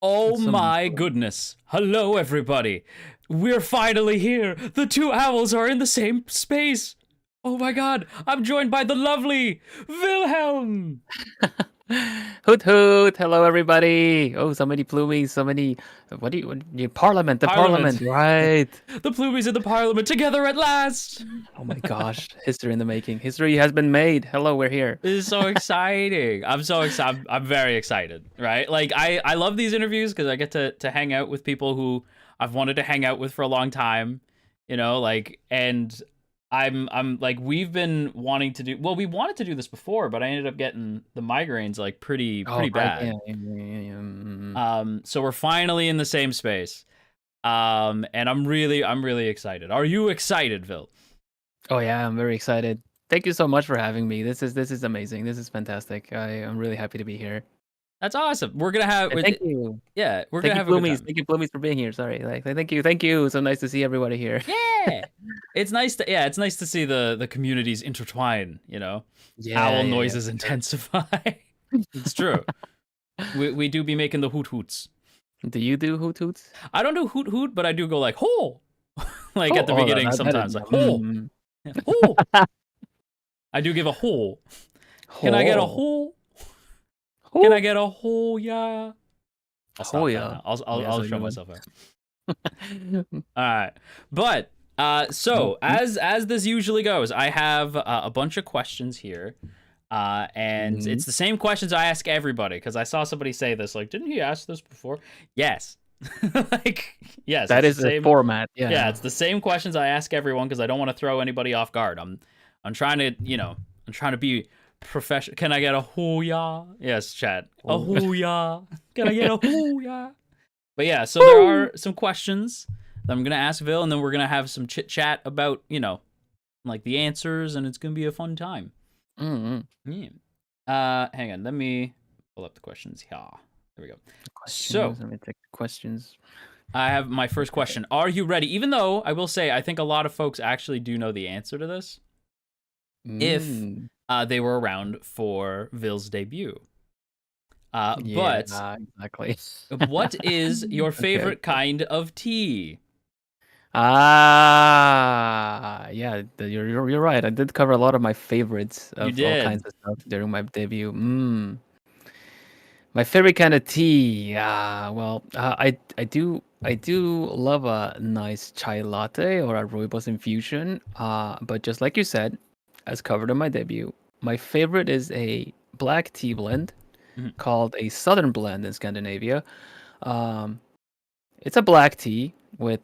Oh It's so much my fun. goodness. Hello, everybody. We're finally here. The two owls are in the same space. Oh my god. I'm joined by the lovely Vilhelm. Hoot hoot! Hello, everybody! Oh, so many plumies, so many. Parliament, the Parliament. Parliament, right? The Plumies in the Parliament together at last. Oh my gosh, history in the making. History has been made. Hello, we're here. This is so exciting. I'm so excited. I'm very excited, right? Like, I love these interviews because I get to hang out with people who I've wanted to hang out with for a long time, like, and I'm like, we've been wanting to do, well, we wanted to do this before, but I ended up getting the migraines like Oh, pretty right, yeah, bad. yeah. So we're finally in the same space. And I'm really excited. Are you excited, Vil? Oh yeah, I'm very excited. Thank you so much for having me. This is amazing. This is fantastic. I'm really happy to be here. That's awesome. We're gonna have, And thank you. yeah, we're gonna Thank you, have a good Bloomies. time. Thank you, Bloomies, for being here. Sorry. Thank you. So nice to see everybody here. Yeah, it's nice to see the communities intertwine. Yeah, Owl yeah. noises intensify. It's true. We do be making the hoot hoots. Do you do hoot hoots? I don't do hoot hoot, but I do go like ho, like at the Oh, beginning that is sometimes, like ho, mm. ho. I do give a ho. Can I get a ho? Can I get a ho? Yeah. I'll stop that now. I'll show myself out. All right, but so as this usually goes, I have a bunch of questions here, and it's the same questions I ask everybody because I saw somebody say this, like, didn't he ask this before? Yes, like, yes, That is the the same format. Yeah, Yeah. it's the same questions I ask everyone because I don't want to throw anybody off guard. I'm trying to, I'm trying to be professional. Can I get a hoo-yah? Yes, chat. A hoo-yah. Can I get a hoo-yah? But yeah, so there are some questions that I'm gonna ask Vil, and then we're gonna have some chit chat about, like the answers, and it's gonna be a fun time. Yeah. Hang on, let me pull up the questions here. There we go. So Let me take the questions. I have my first question. Are you ready? Even though I will say I think a lot of folks actually do know the answer to this, if they were around for Vil's debut. Yeah, But exactly. what is your Okay. favorite kind of tea? Yeah, you're right. I did cover a lot of my favorites You of all kinds did. of stuff during my debut. My favorite kind of tea. Well, I do love a nice chai latte or a rooibos infusion. But just like you said, as covered in my debut, my favorite is a black tea blend Mhm. called a Southern Blend in Scandinavia. Um, it's a black tea with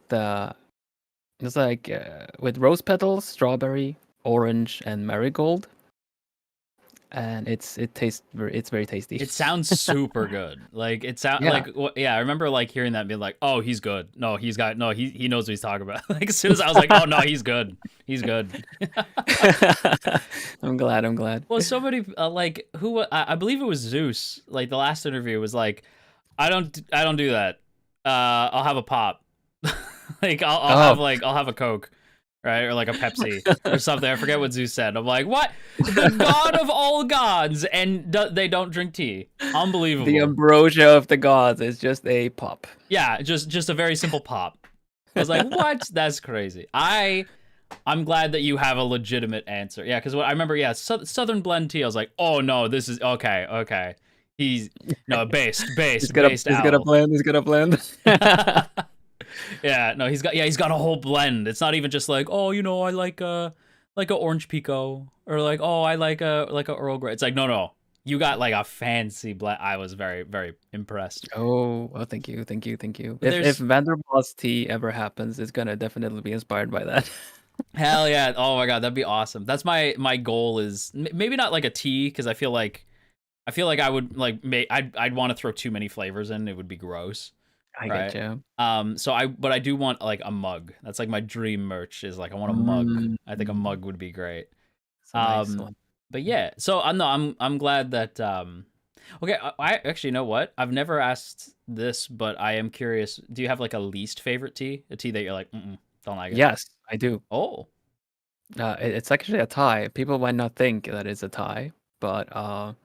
it's like with rose petals, strawberry, orange, and marigold, and it's very tasty. It sounds super good. Like it sound Yeah. like yeah. I remember like hearing that and being like, "Oh, he's good. No, he knows what he's talking about." Like as soon as I was like, "Oh no, he's good. He's good." I'm glad. Well, somebody like who I believe it was Zeus. Like the last interview was like, I don't do that. I'll have a pop. Like I'll have a Coke, right, or like a Pepsi or something. I forget what Zeus said. I'm like, what? The god of all gods, and they don't drink tea. Unbelievable. The ambrosia of the gods is just a pop. Yeah, just a very simple pop. I was like, what? That's crazy. I'm glad that you have a legitimate answer. Yeah, because I remember, yeah, Southern Blend tea. I was like, oh no, this is okay. He's no based He's gonna blend. Yeah, no, he's got a whole blend. It's not even just like, oh, I like a orange pico, or like, oh, I like a Earl Grey. It's like, no, you got like a fancy blend. I was very impressed. Oh, well, thank you. But If Vanderbos tea ever happens, it's gonna definitely be inspired by that. hell yeah, oh my god, that'd be awesome. That's my goal is maybe not like a tea because I feel like I would like I'd want to throw too many flavors in. It would be gross. I Right. get you. But I do want like a mug. That's like my dream merch is like I want a mug. I think a mug would be great. It's a nice one. But yeah, so I'm glad that okay, I actually, you know what? I've never asked this, but I am curious. Do you have like a least favorite tea? A tea that you're like, don't like it? Yes, I do. Oh. It's actually a tie. People might not think that it's a tie, but I'm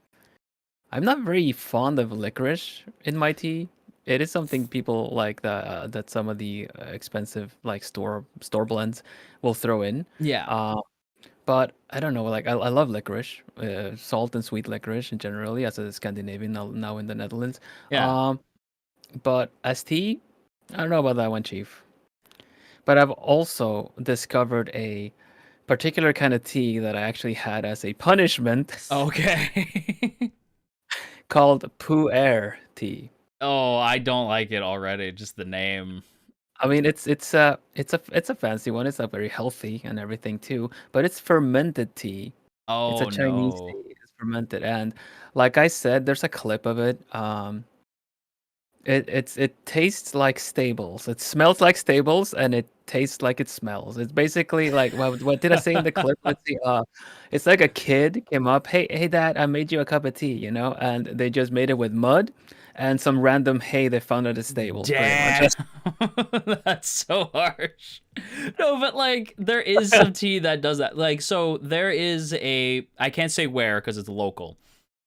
not very fond of licorice in my tea. it is something people like that some of the expensive like store blends will throw in. Yeah. Uh, but I don't know, like I love licorice, salt and sweet licorice in generally as a Scandinavian now in the Netherlands. Yeah. Um, but as tea, I don't know about that one, Chief. But I've also discovered a particular kind of tea that I actually had as a punishment Okay. called pu'er tea. Oh, I don't like it already. Just the name. I mean, it's a fancy one. It's a very healthy and everything too. But it's fermented tea. It's a Oh Chinese no. tea. It's fermented, and like I said, there's a clip of it. It tastes like stables. It smells like stables, and it tastes like it smells. It's basically like what did I say in the clip? Let's see. It's like a kid came up, hey dad, I made you a cup of tea, and they just made it with mud and some random hay they found at the stables, pretty much. Damn. That's so harsh. No, but like there is some tea that does that. Like so there is I can't say where because it's local.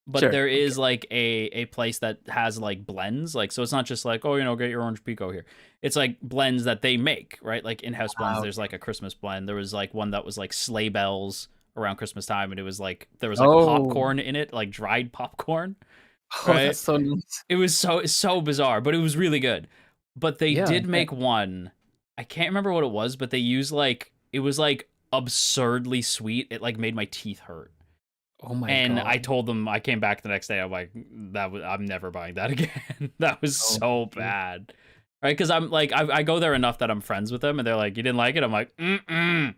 But Sure. there Okay. is like a place that has like blends, like so it's not just like, oh, get your orange pico here. It's like blends that they make, right? Like in-house blends. There's like a Christmas blend. There was like one that was like sleigh bells around Christmas time, and it was like there was like Oh. popcorn in it, like dried popcorn, Oh, that's right? so nice. It was so bizarre, but it was really good. But they Yeah, did make one. I can't remember what it was, but they used like it was like absurdly sweet. It like made my teeth hurt. oh my And I God. told them I came back the next day. I'm like, I'm never buying that again. That was Oh, so okay. bad, right? Because I'm like, I go there enough that I'm friends with them, and they're like, you didn't like it. I'm like, Mm-mm.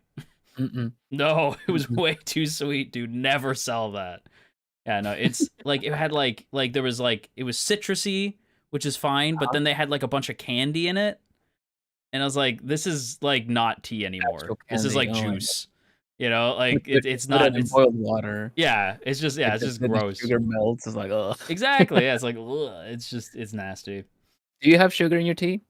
no, it was Mm-mm. way too sweet, dude. Never sell that. Yeah, no, it's like it had like there was like it was citrusy, which is fine, but then they had like a bunch of candy in it, and I was like, this is like not tea anymore. Actual This is candy. like Oh my God. juice, like It's it's better not. than It's boiled water. yeah, Like it's just the gross. sugar melts. It's like, ugh. Exactly. Yeah, it's like ugh, it's nasty. Do you have sugar in your tea?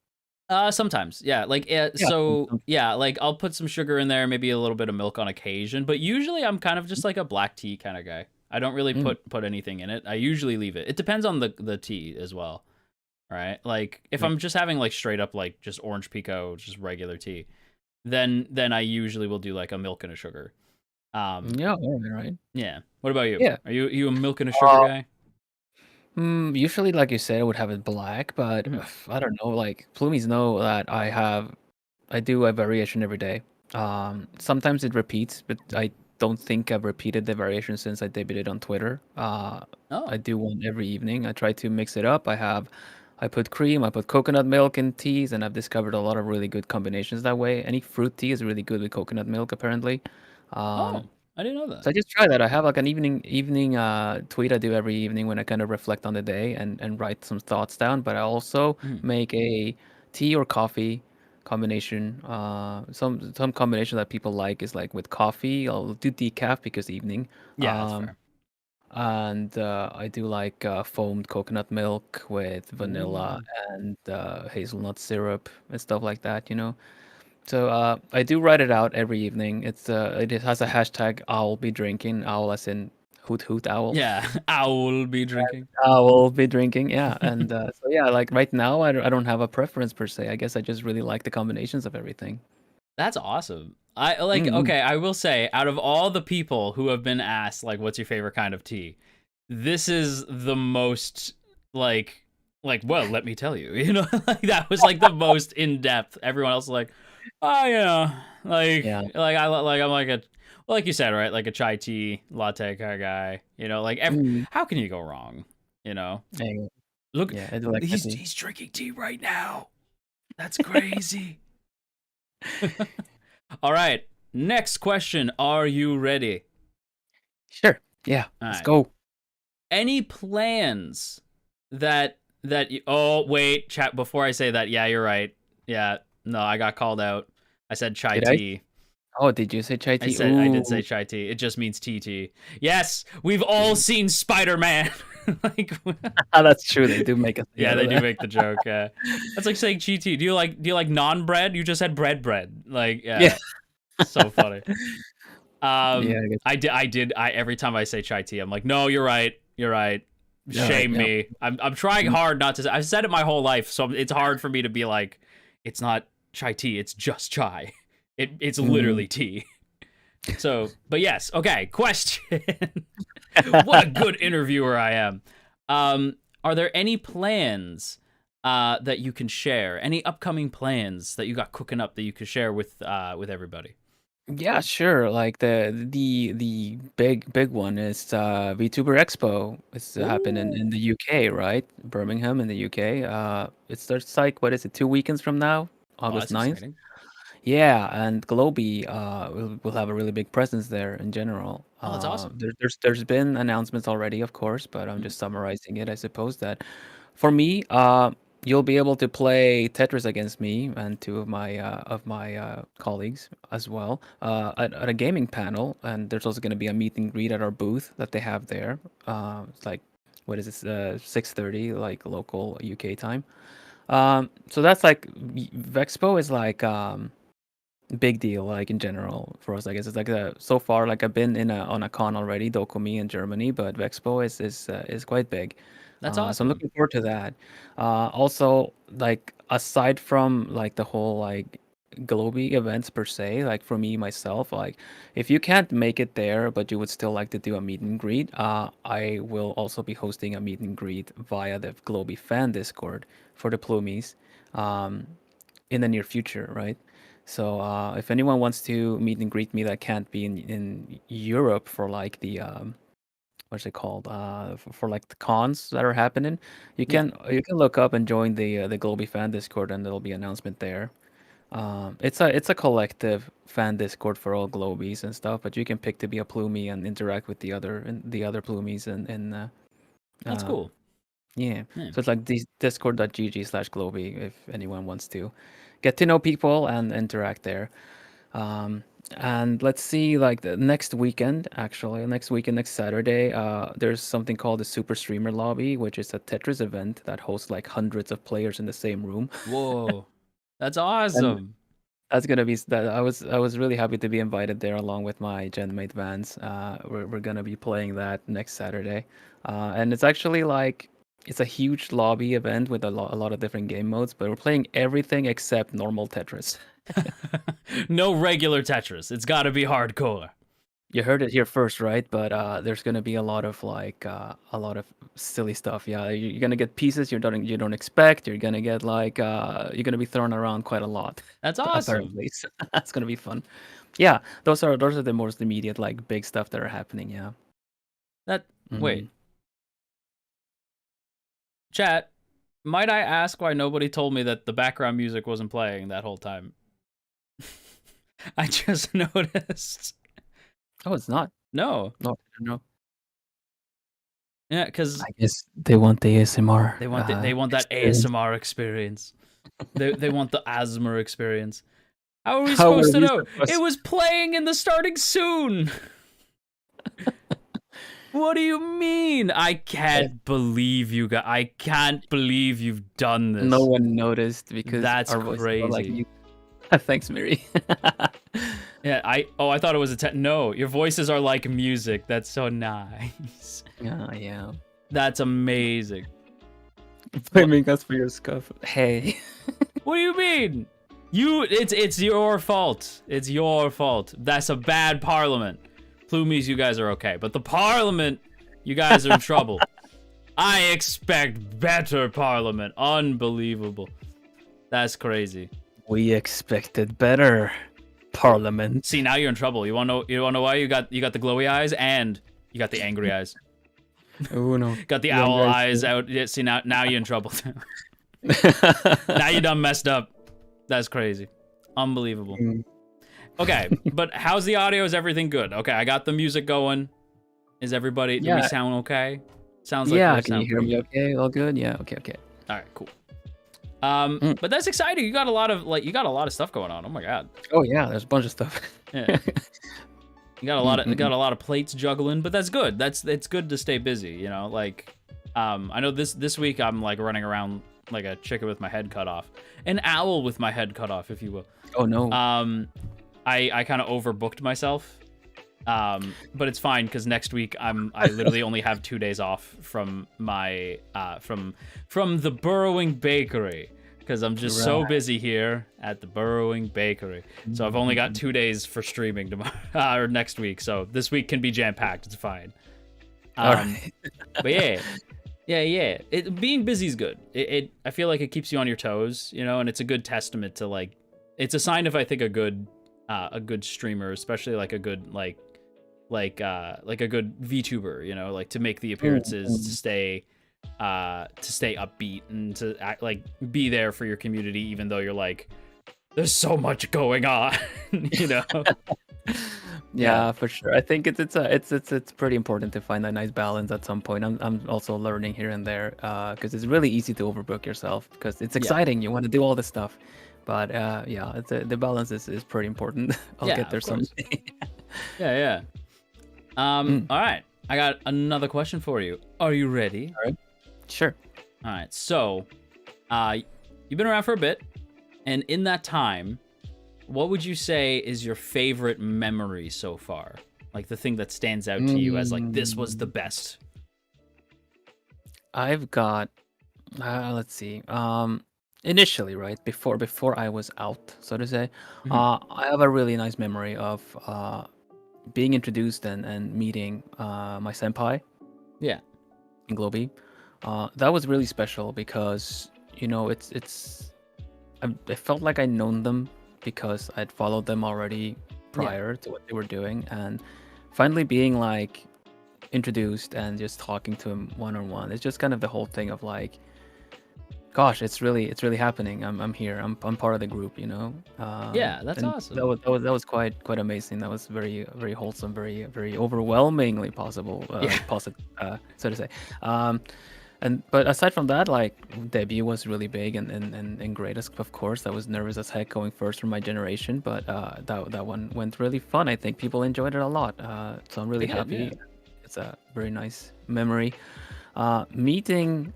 Sometimes, yeah. Like, Yeah. so yeah, like I'll put some sugar in there, maybe a little bit of milk on occasion, but usually I'm kind of just like a black tea kind of guy. I don't really Mm. put anything in it. I usually leave it. It depends on the tea as well, right? Like if Right. I'm just having like straight up like just orange pico, just regular tea, then I usually will do like a milk and a sugar. Yeah, all right. Yeah. What about you? Yeah. Are you a milk and a sugar guy? Usually, like you said, I would have it black, but Mhm. I don't know. Like Plumies know that I do a variation every day. Sometimes it repeats, but I don't think I've repeated the variation since I debuted on Twitter. I Oh. do one every evening. I try to mix it up. I put cream, I put coconut milk in teas, and I've discovered a lot of really good combinations that way. Any fruit tea is really good with coconut milk, apparently. Um, Oh, I didn't know that. so I just try that. I have like an evening tweet I do every evening when I kind of reflect on the day and write some thoughts down. But I also Mhm. make a tea or coffee combination. Some combination that people like is like with coffee. I'll do decaf because evening. Yeah, that's Um, fair. and I do like foamed coconut milk with vanilla Ooh. and hazelnut syrup and stuff like that. So I do write it out every evening. It has a hashtag I'll be drinking. Owl as in hoot hoot owl. Yeah, I will be drinking. I will be drinking. Yeah, and so yeah, like right now I don't have a preference per se. I guess I just really like the combinations of everything. That's awesome. I like Mm-hmm. okay, I will say out of all the people who have been asked like what's your favorite kind of tea, this is the most like well, let me tell you. Like that was like the most in depth. Everyone else is like, "Oh, yeah." Yeah. I'm like a well, like you said, right? Like a chai tea latte kind of guy, like Mm. how can you go wrong, you know? Yeah, Look, yeah, I do like that tea. he's drinking tea right now. That's crazy. All right. Next question. Are you ready? Sure. Yeah. All Let's right. go. Any plans that you, oh wait, chat before I say that, yeah, you're right. Yeah. No, I got called out. I said chai Did I? tea. Oh, did you say chai tea? I did say Ooh. chai tea. It just means TT. Yes, we've all seen Spider-Man. Like That's true. They do make a thing yeah, out they of do that. make the joke. Yeah. That's like saying chi tea. Do you like non-bread? You just said bread. Like Yeah. yeah, so funny. Yeah. I guess. I every time I say chai tea, I'm like, no, you're right. You're right. Shame me. I'm trying hard not to. I've said it my whole life, so it's hard for me to be like, it's not chai tea. It's just chai. It's literally tea. So, but yes. Okay. Question. What a good interviewer I am. Are there any plans that you can share? Any upcoming plans that you got cooking up that you could share with everybody? Yeah, sure. Like the big one is VTuber Expo. It's happening in the UK, right? Birmingham in the UK. It starts like what is it, 2 weekends from now, Oh, August that's 9th. exciting. Yeah, and Globy will have a really big presence there in general. Oh, that's awesome. There's been announcements already, of course, but I'm just summarizing it. I suppose that for me, you'll be able to play Tetris against me and two of my colleagues as well at a gaming panel. And there's also going to be a meet and greet at our booth that they have there. It's like what is this? 6:30, like local UK time. So that's like Vexpo is like big deal, like in general for us. I guess it's like so far, like I've been on a con already, Dokumi in Germany, but Vexpo is quite big. That's So I'm awesome. looking forward to that. Also, like aside from like the whole like Globy events per se, like for me myself, like if you can't make it there, but you would still like to do a meet and greet, I will also be hosting a meet and greet via the Globy fan Discord for the Plumies. Um, in the near future, right? So if anyone wants to meet and greet me that can't be in Europe for like the what's it called for like the cons that are happening, Yeah, you can look up and join the Global fan Discord and there'll be announcement there. It's a collective fan Discord for all Globies and stuff, but you can pick to be a Plumie and interact with the other Plumies and that's uh, cool. yeah. Yeah. So it's like discord.gg/Globy if anyone wants to get to know people and interact there. Um, and let's see, like the next weekend, actually, next Saturday, there's something called the Super Streamer Lobby, which is a Tetris event that hosts like hundreds of players in the same room. Whoa, that's And awesome. that's gonna be that. I was really happy to be invited there along with my genmate Vans. We're gonna be playing that next Saturday, and it's actually like it's a huge lobby event with a lot of different game modes, but we're playing everything except normal Tetris. No regular Tetris. It's got to be hardcore. You heard it here first, right? But there's gonna be a lot of like a lot of silly stuff. Yeah, you're gonna get pieces you don't expect. You're gonna get like you're gonna be thrown around quite a lot. That's awesome. Apparently, so that's gonna be fun. Yeah, those are the most immediate like big stuff that are happening. Yeah. Wait, Mhm. chat. Might I ask why nobody told me that the background music wasn't playing that whole time? I just noticed. Oh, it's not. No. No, no. Yeah, because I guess they want the ASMR. they want that Experience. ASMR experience. They want the asthma experience. How are we How were supposed to we know? supposed? It was playing in the starting soon. What do you mean? I can't believe you guys. I can't believe you've done this. No one noticed because That's our voices are like crazy. you. Thanks, Miri. Yeah, I thought it was no, your voices are like music. That's so nice. Yeah. That's amazing. Blaming us for your scuff. Hey. What do you mean? It's your fault. It's your fault. That's a bad parliament. Plumies, you guys are okay, but the parliament, you guys are in trouble. I expect better parliament. Unbelievable. That's crazy. We expected better, Parliament. See, now you're in trouble. You wanna know why? You got the glowy eyes and you got the angry eyes. Oh no. Got the owl eyes out. Yeah, see, now you're in trouble. Now you done messed up. That's crazy. Unbelievable. Okay, but how's the audio? Is everything good? Okay, I got the music going. Is everybody, do we sound okay? Sounds like Yeah, we can you sound hear pretty me good. okay? All good? Yeah, okay. All right, cool. But that's exciting. You got a lot of stuff going on. Oh my god. Oh yeah, there's a bunch of stuff. Yeah. You got a lot of plates juggling, but that's good. It's good to stay busy, you know? Like I know this week I'm like running around like a chicken with my head cut off. An owl with my head cut off, if you will. Oh no. I kind of overbooked myself But it's fine because next week I literally only have 2 days off from my from the Burrowing Bakery because I'm just so busy here at the Burrowing Bakery. So I've only got 2 days for streaming tomorrow or next week. So this week can be jam packed. It's fine. But yeah. Being busy is good. I feel like it keeps you on your toes, you know, and it's a good testament to like, it's a sign of I think a good streamer, especially like a good like a good VTuber, you know, like to make the appearances, to stay upbeat and to act like be there for your community, even though you're like, there's so much going on, you know. Yeah, for sure. I think it's pretty important to find that nice balance at some point. I'm also learning here and there because it's really easy to overbook yourself because it's exciting. You want to do all this stuff, but yeah, the balance is pretty important. I'll get there someday. Yeah. All right. I got another question for you. Are you ready? All right. Sure. All right. So, you've been around for a bit, and in that time, what would you say is your favorite memory so far? Like the thing that stands out to you as like, this was the best. I've got, let's see. Initially, right before I was out, so to say, I have a really nice memory of being introduced and meeting my senpai. Yeah. In Globy. That was really special because, you know, I felt like I'd known them because I'd followed them already prior to what they were doing, and finally being like introduced and just talking to him one-on-one. It's just kind of the whole thing of like, gosh, it's really happening. I'm here. I'm part of the group, you know. Yeah, that's awesome. That was quite amazing. That was very wholesome, very overwhelmingly positive, so to say. But aside from that, like debut was really big and great, of course. I was nervous as heck going first for my generation, but that one went really fun. I think people enjoyed it a lot. So I'm really happy. Yeah. It's a very nice memory. Meeting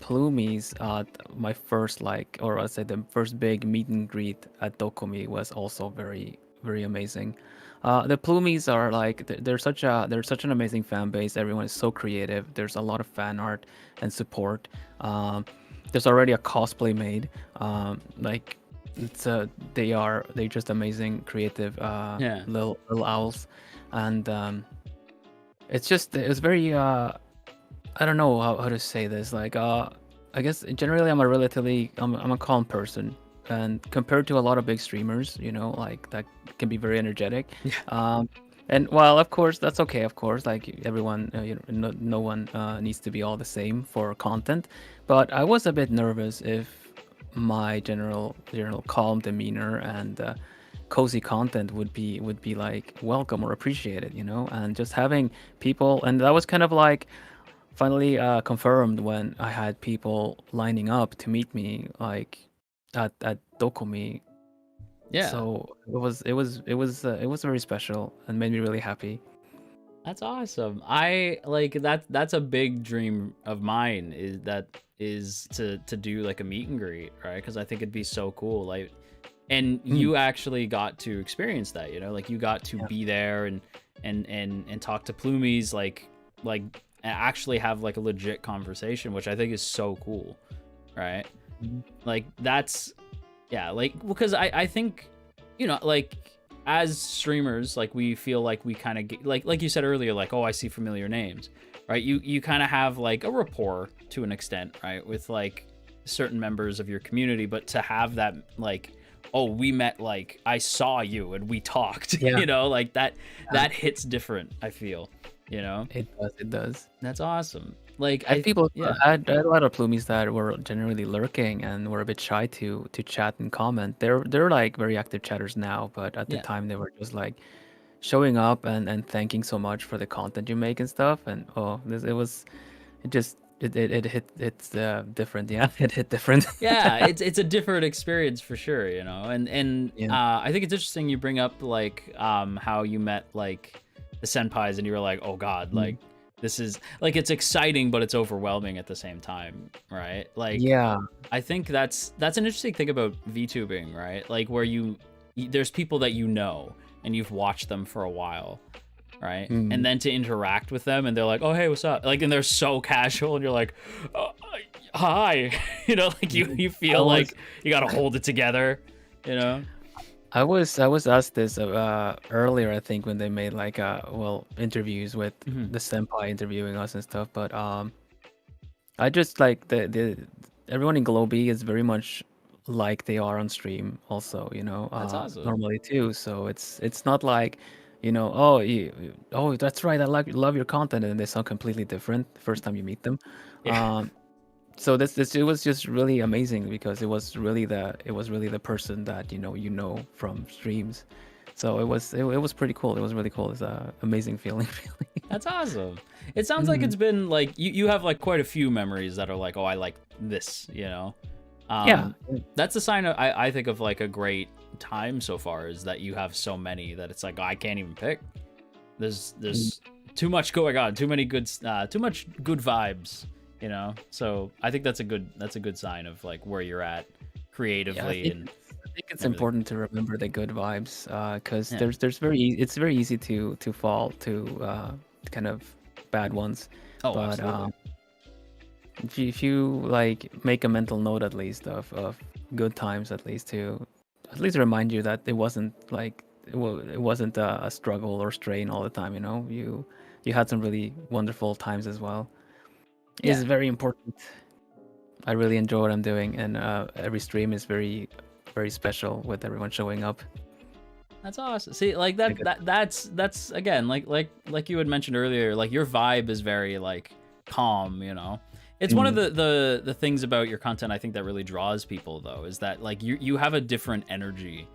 Plumies at my first I'd say the first big meet and greet at Dokomi was also very amazing. The Plumies are like they're such an amazing fan base. Everyone is so creative. There's a lot of fan art and support. There's already a cosplay made. Like they're just amazing, creative little owls, and it was very I don't know how to say this. Like I guess generally I'm a calm person. And compared to a lot of big streamers, you know, like that can be very energetic. And while of course that's okay, of course, like everyone, no one needs to be all the same for content. But I was a bit nervous if my general calm demeanor and cozy content would be like welcome or appreciated, you know. And just having people, and that was kind of like finally confirmed when I had people lining up to meet me, like at Dokomi. Yeah. So it was very special and made me really happy. That's awesome. I like that's a big dream of mine is to do like a meet and greet, right? Because I think it'd be so cool. Like, and you actually got to experience that, you know, like you got to be there and talk to Plumies, like actually have like a legit conversation, which I think is so cool, right? Like that's like because I think, you know, like as streamers, like we feel like we kind of get like you said earlier, like, oh, I see familiar names, right? You kind of have like a rapport to an extent, right, with like certain members of your community, but to have that like, oh, we met, like I saw you and we talked, you know, like that hits different, I feel, you know. It does. That's awesome. Like I had a lot of Plumies that were generally lurking and were a bit shy to chat and comment. They're like very active chatters now, but at the time they were just like showing up and thanking so much for the content you make and stuff. And it's different. Yeah, it hit different. Yeah, it's a different experience for sure, you know. And I think it's interesting you bring up like how you met like the senpais and you were like, oh god, like this is like, it's exciting but it's overwhelming at the same time, right? Like I think that's an interesting thing about VTubing, right? Like where there's people that you know and you've watched them for a while, right? And then to interact with them, and they're like, "Oh, hey, what's up?" Like, and they're so casual, and you're like, "Hi," you know, like you feel like you gotta hold it together, you know. I was asked this earlier, I think, when they made like interviews with the senpai interviewing us and stuff. But I just like the everyone in Globee is very much like they are on stream also, you know, That's awesome. normally too. So it's not like, you know, oh oh that's right, I love your content, and they sound completely different the first time you meet them. Yeah. So this it was just really amazing because it was really the person that you know from streams. So it was pretty cool. It was really cool. It's a amazing feeling, really. That's awesome. It sounds like it's been like you have like quite a few memories that are like, oh, I like this, you know. Yeah. That's a sign of I think of like a great time so far, is that you have so many that it's like, oh, I can't even pick. There's too much going on, too much good vibes, you know. So I think that's a good sign of like where you're at creatively. And I think it's important to remember the good vibes, because it's very easy to fall to kind of bad ones. Oh, but absolutely. if you like make a mental note at least of good times, at least remind you that it wasn't like it wasn't a struggle or strain all the time, you know. You had some really wonderful times as well. It's very important. I really enjoy what I'm doing, and every stream is very, very special with everyone showing up. That's awesome. See, like that's again, like you had mentioned earlier, like your vibe is very like calm, you know. It's one of the things about your content I think that really draws people, though, is that like you have a different energy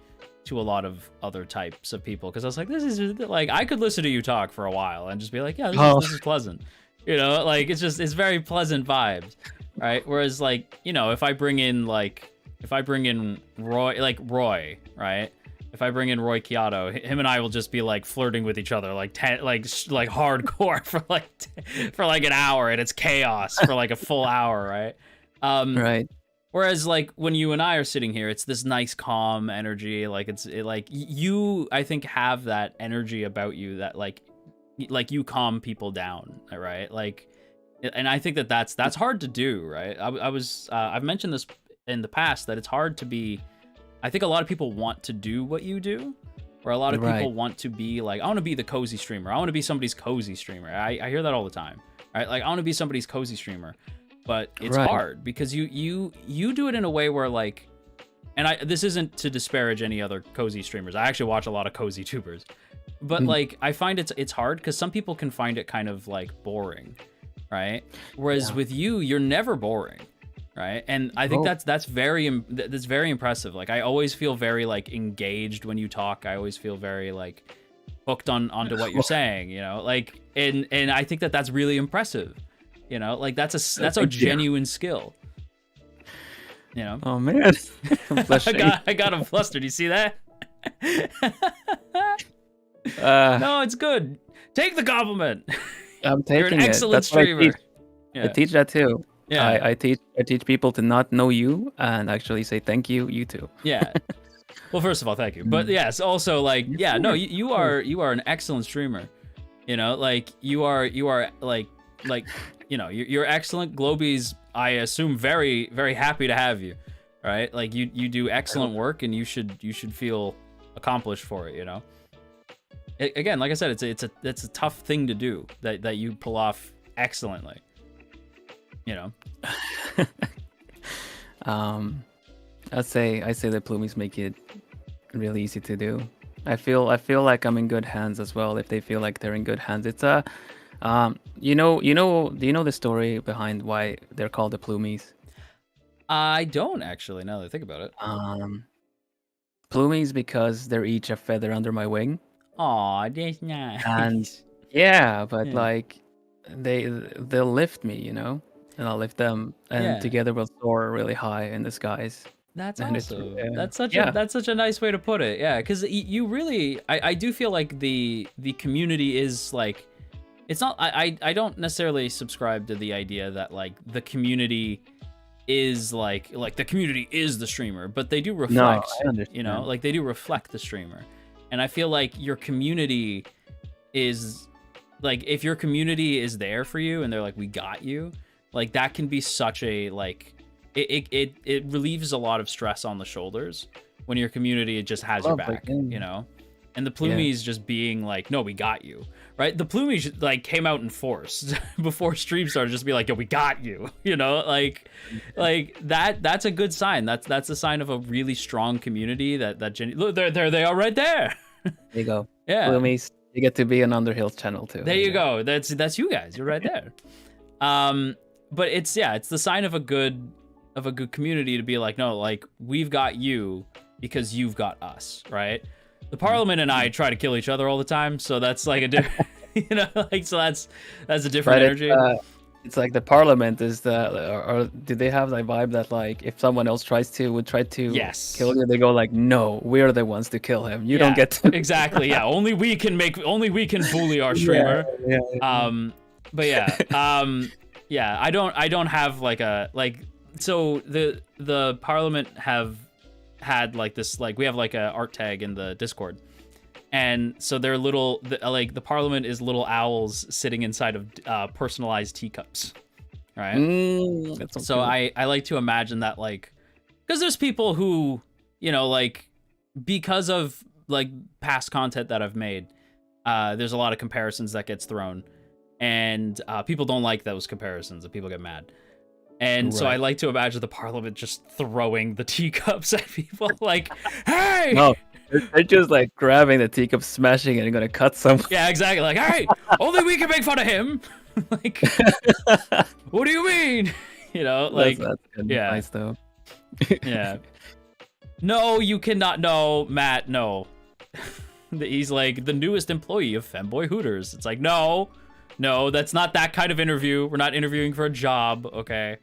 to a lot of other types of people. Because I was like, this is like, I could listen to you talk for a while and just be like, yeah, this is pleasant, you know. Like it's very pleasant vibes, right? Whereas like, you know, if I bring in Roy, right? If I bring in Roy Kyoto, him and I will just be like flirting with each other, like hardcore for like an hour, and it's chaos for like a full hour, right? Right. Whereas like when you and I are sitting here, it's this nice calm energy. Like you, I think, have that energy about you that like you calm people down, right? Like, and I think that's hard to do, right? I've mentioned this in the past, that it's hard to be. I think a lot of people want to do what you do, or a lot of people want to be like, I want to be the cozy streamer. I want to be somebody's cozy streamer. I hear that all the time, right? Like, I want to be somebody's cozy streamer, but it's hard because you do it in a way where like, and this isn't to disparage any other cozy streamers. I actually watch a lot of cozy tubers, but like, I find it's hard because some people can find it kind of like boring, right? Whereas with you, you're never boring. Right, and I think that's very impressive. Like, I always feel very like engaged when you talk. I always feel very like hooked onto what you're saying. You know, like, and I think that's really impressive. You know, like that's a genuine skill. You know. Oh man, I got him flustered. You see that? No, it's good. Take the compliment. I'm taking it. You're an excellent streamer. I teach that too. Yeah, I teach people to not know you and actually say thank you, you too. Yeah. Well, first of all, thank you. But yes, also like, yeah, no, you are an excellent streamer. You know, like you are like you know, you're excellent. Globee's, I assume, very, very happy to have you. Right? Like you do excellent work, and you should feel accomplished for it. You know. Again, like I said, it's a tough thing to do that you pull off excellently. You know. I say the Plumies make it really easy to do. I feel like I'm in good hands as well. If they feel like they're in good hands, it's do you know the story behind why they're called the Plumies? I don't actually, now that I think about it. Plumies because they're each a feather under my wing. Aw, that's nice. And yeah, but like they'll lift me, you know. And I'll lift them, and together we'll soar really high in the skies. That's awesome. That's such a nice way to put it. Yeah, because you really, I do feel like the community is like, it's not. I don't necessarily subscribe to the idea that like the community is like the community is the streamer, but they do reflect. No, I understand. You know, like they do reflect the streamer, and I feel like your community is like if your community is there for you and they're like, we got you, like that can be such a like it relieves a lot of stress on the shoulders when your community just has your back, you know. And the Plumies just being like, no, we got you, right? The Plumies like came out in force before stream started, just be like, yo, we got you, you know, like that's a good sign. That's a sign of a really strong community. Look, there they are right there. There you go. Yeah, Plumies, you get to be on Underhill's channel too. There you go. That's you guys. You're right there. But it's the sign of a good community to be like, no, like we've got you because you've got us, right? The Parliament and I try to kill each other all the time, so that's like a different, you know, like so that's a different energy. It's like the Parliament is or do they have that vibe that like if someone else would try to kill you, they go like, no, we're the ones to kill him. You don't get to. Exactly. Yeah. Only we can bully our streamer. But yeah, I don't have like a so the Parliament have had like this, like we have like a art tag in the Discord, and so they're the Parliament is little owls sitting inside of personalized teacups, right? So I like to imagine that, like, because there's people who, you know, like because of like past content that I've made, there's a lot of comparisons that gets thrown, and people don't like those comparisons and people get mad. And so I like to imagine the Parliament just throwing the teacups at people, like, hey! No, they're just like grabbing the teacup, smashing it, and gonna cut someone. Yeah, exactly. Like, hey, only we can make fun of him. Like, what do you mean? You know, like, that's nice though. Yeah. No, you cannot. No, Matt, no. He's like the newest employee of Femboy Hooters. It's like, no, that's not that kind of interview. We're not interviewing for a job, okay?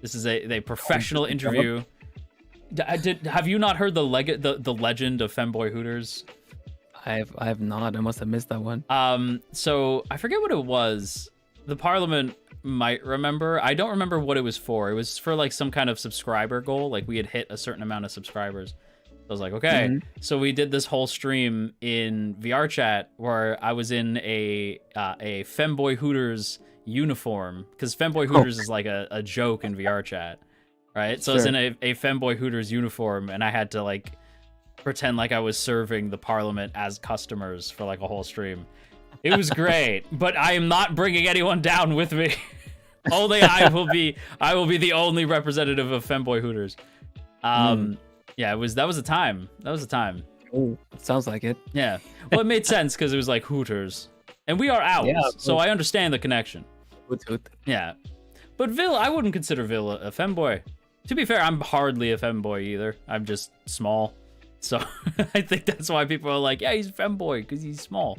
This is a professional interview. Have you not heard the legend of Femboy Hooters? I have not. I must have missed that one. So I forget what it was. The Parliament might remember. I don't remember what it was for. It was for like some kind of subscriber goal. Like we had hit a certain amount of subscribers. I was like, okay. So we did this whole stream in VR chat where I was in a Femboy Hooters uniform, because Femboy Hooters is like a joke in VR chat, right? So I was in a Femboy Hooters uniform, and I had to like pretend like I was serving the Parliament as customers for like a whole stream. It was great, but I am not bringing anyone down with me. Only I will be the only representative of Femboy Hooters. Yeah, that was a time. Oh, it sounds like it. Yeah. Well, it made sense because it was like Hooters. And we are owls, so I understand the connection. Hoot. Yeah. But I wouldn't consider Vil a femboy. To be fair, I'm hardly a femboy either. I'm just small. So I think that's why people are like, yeah, he's a femboy because he's small.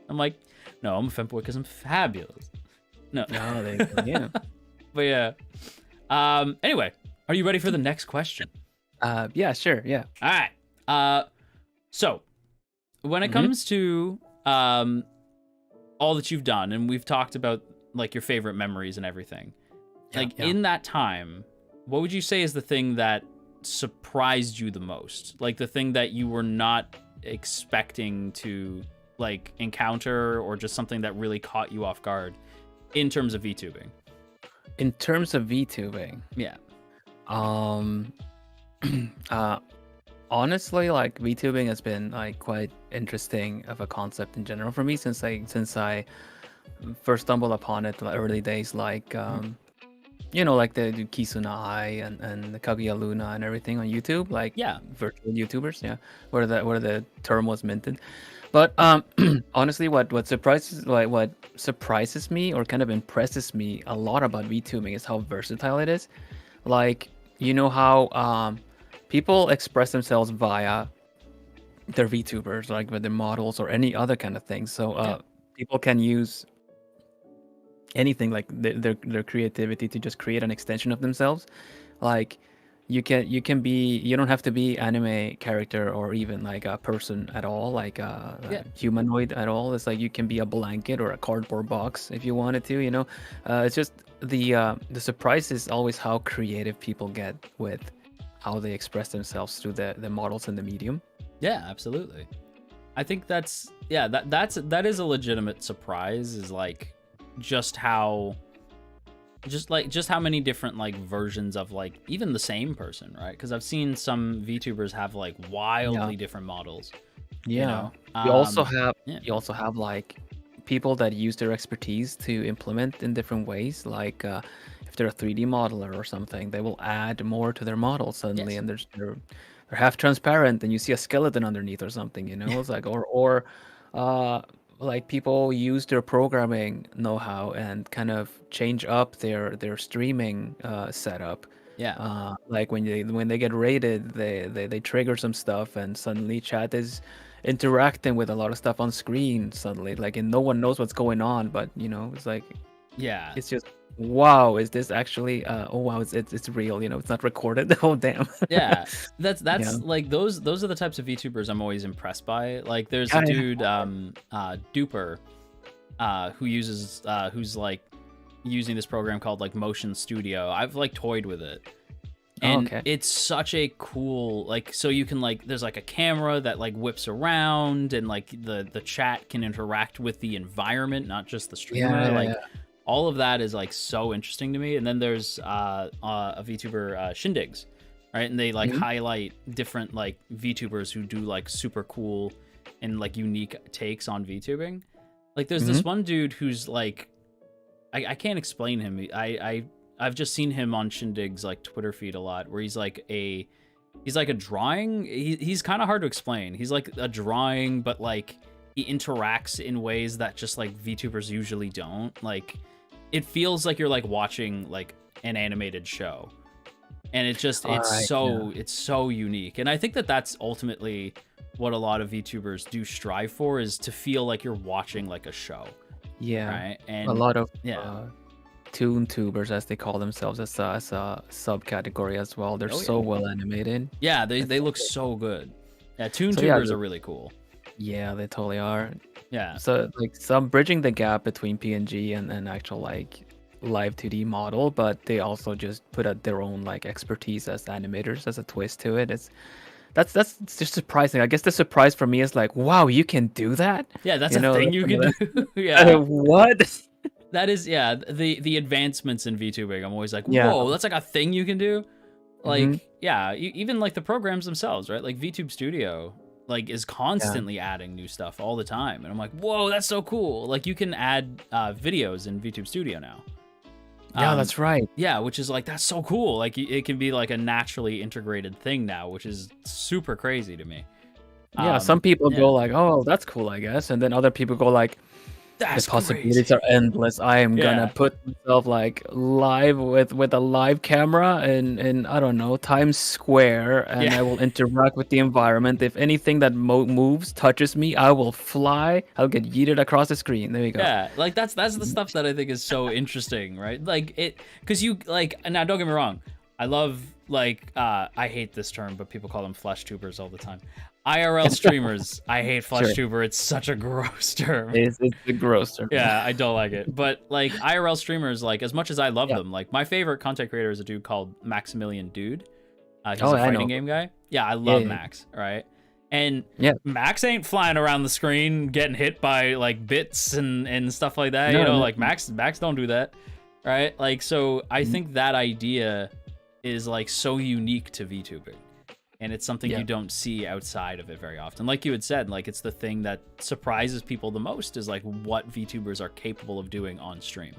I'm like, no, I'm a femboy because I'm fabulous. No. Yeah. But yeah. Anyway, are you ready for the next question? Yeah, sure, yeah. All right. So when it comes to all that you've done, and we've talked about like your favorite memories and everything, in that time, what would you say is the thing that surprised you the most? Like the thing that you were not expecting to like encounter, or just something that really caught you off guard in terms of VTubing? In terms of VTubing? Yeah. Honestly, like VTubing has been like quite interesting of a concept in general for me since I first stumbled upon it in the early days, like you know, like the Kisuna and the Kaguya Luna and everything on YouTube, like virtual YouTubers, where the term was minted. But honestly, what surprises me or kind of impresses me a lot about VTubing is how versatile it is. Like, you know how people express themselves via their VTubers, like with their models or any other kind of thing. So people can use anything, like their creativity, to just create an extension of themselves. Like you don't have to be anime character or even like a person at all, like a humanoid at all. It's like you can be a blanket or a cardboard box if you wanted to, you know. It's just the surprise is always how creative people get with how they express themselves through the models and the medium. Yeah, absolutely. I think that's that is a legitimate surprise. Is like just how many different like versions of like even the same person, right? Because I've seen some VTubers have like wildly different models. Yeah. You know? You also have like people that use their expertise to implement in different ways. Like if they're a 3D modeler or something, they will add more to their model suddenly, and they're half transparent, and you see a skeleton underneath or something. You know, it's like or like people use their programming know-how and kind of change up their streaming setup. Yeah. Like when they get rated, they trigger some stuff, and suddenly chat is interacting with a lot of stuff on screen suddenly, like, and no one knows what's going on, but you know, it's like, it's just, wow, is this actually oh wow, it's real, you know, it's not recorded. Oh damn. Yeah, that's like those are the types of VTubers I'm always impressed by. Like there's a dude Duper who uses who's like using this program called like Motion Studio. I've like toyed with it. And it's such a cool, like, so you can like, there's like a camera that like whips around, and like the chat can interact with the environment, not just the streamer. All of that is like so interesting to me. And then there's a VTuber Shindigs, right? And they like highlight different like VTubers who do like super cool and like unique takes on VTubing. Like there's this one dude who's like, I can't explain him. I've just seen him on Shindig's like Twitter feed a lot, where he's like a drawing. He's kind of hard to explain. He's like a drawing, but like he interacts in ways that just like VTubers usually don't. Like it feels like you're like watching like an animated show, and it's so unique. And I think that that's ultimately what a lot of VTubers do strive for, is to feel like you're watching like a show. Yeah, right. And a lot of vtuber, as they call themselves, as a subcategory as well. They're so well animated. Yeah, they look so good. Yeah, tubers are really cool. Yeah, they totally are. Yeah. So like some bridging the gap between PNG and actual like live 2D model, but they also just put out their own like expertise as animators as a twist to it. That's just surprising. I guess the surprise for me is like, wow, you can do that? Yeah, that's a thing you can do. What? That is, the advancements in VTubing. I'm always like, whoa, that's like a thing you can do. Like, even like the programs themselves, right? Like VTube Studio, like is constantly adding new stuff all the time, and I'm like, whoa, that's so cool. Like you can add videos in VTube Studio now. Yeah, that's right. Yeah, which is like, that's so cool. Like it can be like a naturally integrated thing now, which is super crazy to me. Yeah, some people go like, oh, that's cool, I guess, and then other people go like, the possibilities are endless. I am gonna put myself like live with a live camera in I don't know, Times Square, and I will interact with the environment. If anything that moves touches me, I will fly. I'll get yeeted across the screen. There you go. Yeah, like that's the stuff that I think is so interesting, right? Like it, because you like, now don't get me wrong, I love like I hate this term, but people call them flesh tubers all the time. IRL streamers. I hate flesh tuber. It's such a gross term. It's a gross term. Yeah, I don't like it. But like IRL streamers, like as much as I love them, like my favorite content creator is a dude called Maximilian Dude. He's a fighting game guy. Yeah, I love Max. Right. And Max ain't flying around the screen getting hit by like bits and stuff like that. No, like Max don't do that. Right. Like, so I think that idea is like so unique to VTubing. And it's something you don't see outside of it very often. Like you had said, like it's the thing that surprises people the most, is like what VTubers are capable of doing on stream.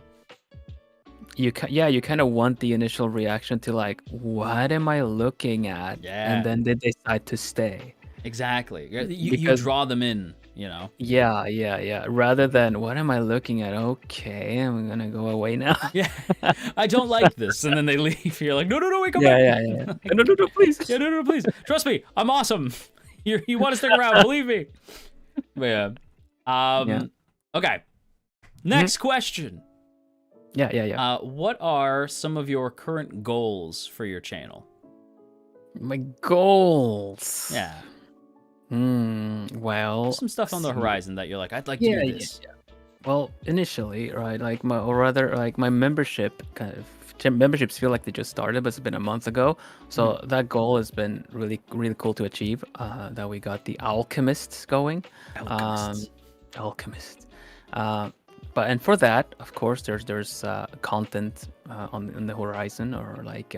You kind of want the initial reaction to like, what am I looking at? And then they decide to stay. Exactly. You draw them in, you know? Yeah. Rather than, what am I looking at? Okay, I'm gonna go away now. Yeah, I don't like this. And then they leave. You're like, no, wait, come back. Yeah. Like, no, please. Yeah, no, please. Trust me, I'm awesome. You want to stick around, believe me. But okay. Next question. Yeah. What are some of your current goals for your channel? My goals. Yeah. Well, some stuff on the horizon that you're like, I'd like to do this. Well, initially, right, like my membership memberships feel like they just started, but it's been a month ago. So that goal has been really, really cool to achieve. That we got the alchemists going. Alchemists. Alchemist. And for that, of course, there's content on the horizon, or like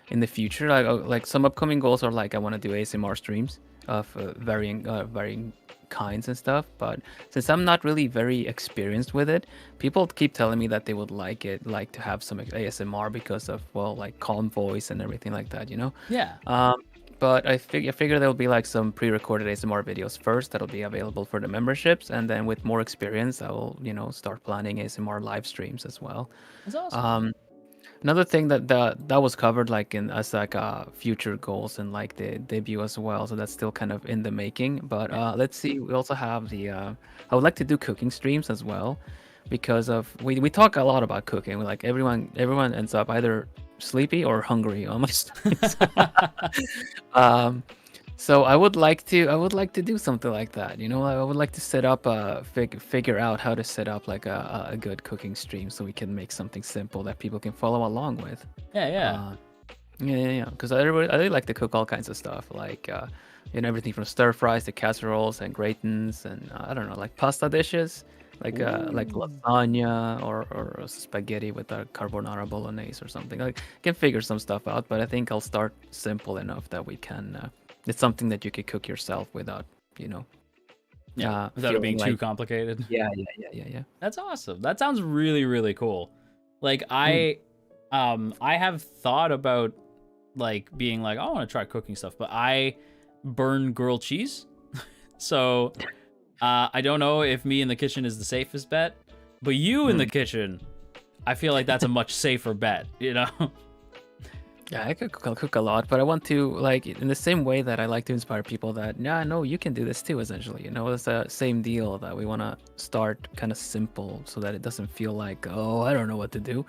in the future. Like some upcoming goals are like I want to do ASMR streams of varying kinds and stuff. But since I'm not really very experienced with it, people keep telling me that they would like to have some ASMR because of, well, like calm voice and everything like that, you know? Yeah. But I figure there'll be like some pre-recorded ASMR videos first that'll be available for the memberships, and then with more experience, I will, start planning ASMR live streams as well. That's awesome. Another thing that was covered like in as like future goals and like the debut as well, so that's still kind of in the making. But let's see. We also have the I would like to do cooking streams as well, because of we talk a lot about cooking. Like everyone ends up either sleepy or hungry almost. um, so I would like to do something like that. I would like to set up figure out how to set up like a good cooking stream so we can make something simple that people can follow along with. Yeah. Yeah. Because I really like to cook all kinds of stuff, like everything from stir fries to casseroles and gratins, and I don't know, like pasta dishes, like lasagna or spaghetti with a carbonara bolognese or something. Like, I can figure some stuff out, but I think I'll start simple enough that we can. It's something that you could cook yourself without, without it being too complicated. Yeah. That's awesome. That sounds really, really cool. Like I have thought about like being like, I want to try cooking stuff, but I burn grilled cheese. So I don't know if me in the kitchen is the safest bet, but you in the kitchen, I feel like that's a much safer bet, Yeah, I'll cook a lot, but I want to, like, in the same way that I like to inspire people that, yeah, no, you can do this too, essentially. It's the same deal that we want to start kind of simple so that it doesn't feel like, oh, I don't know what to do.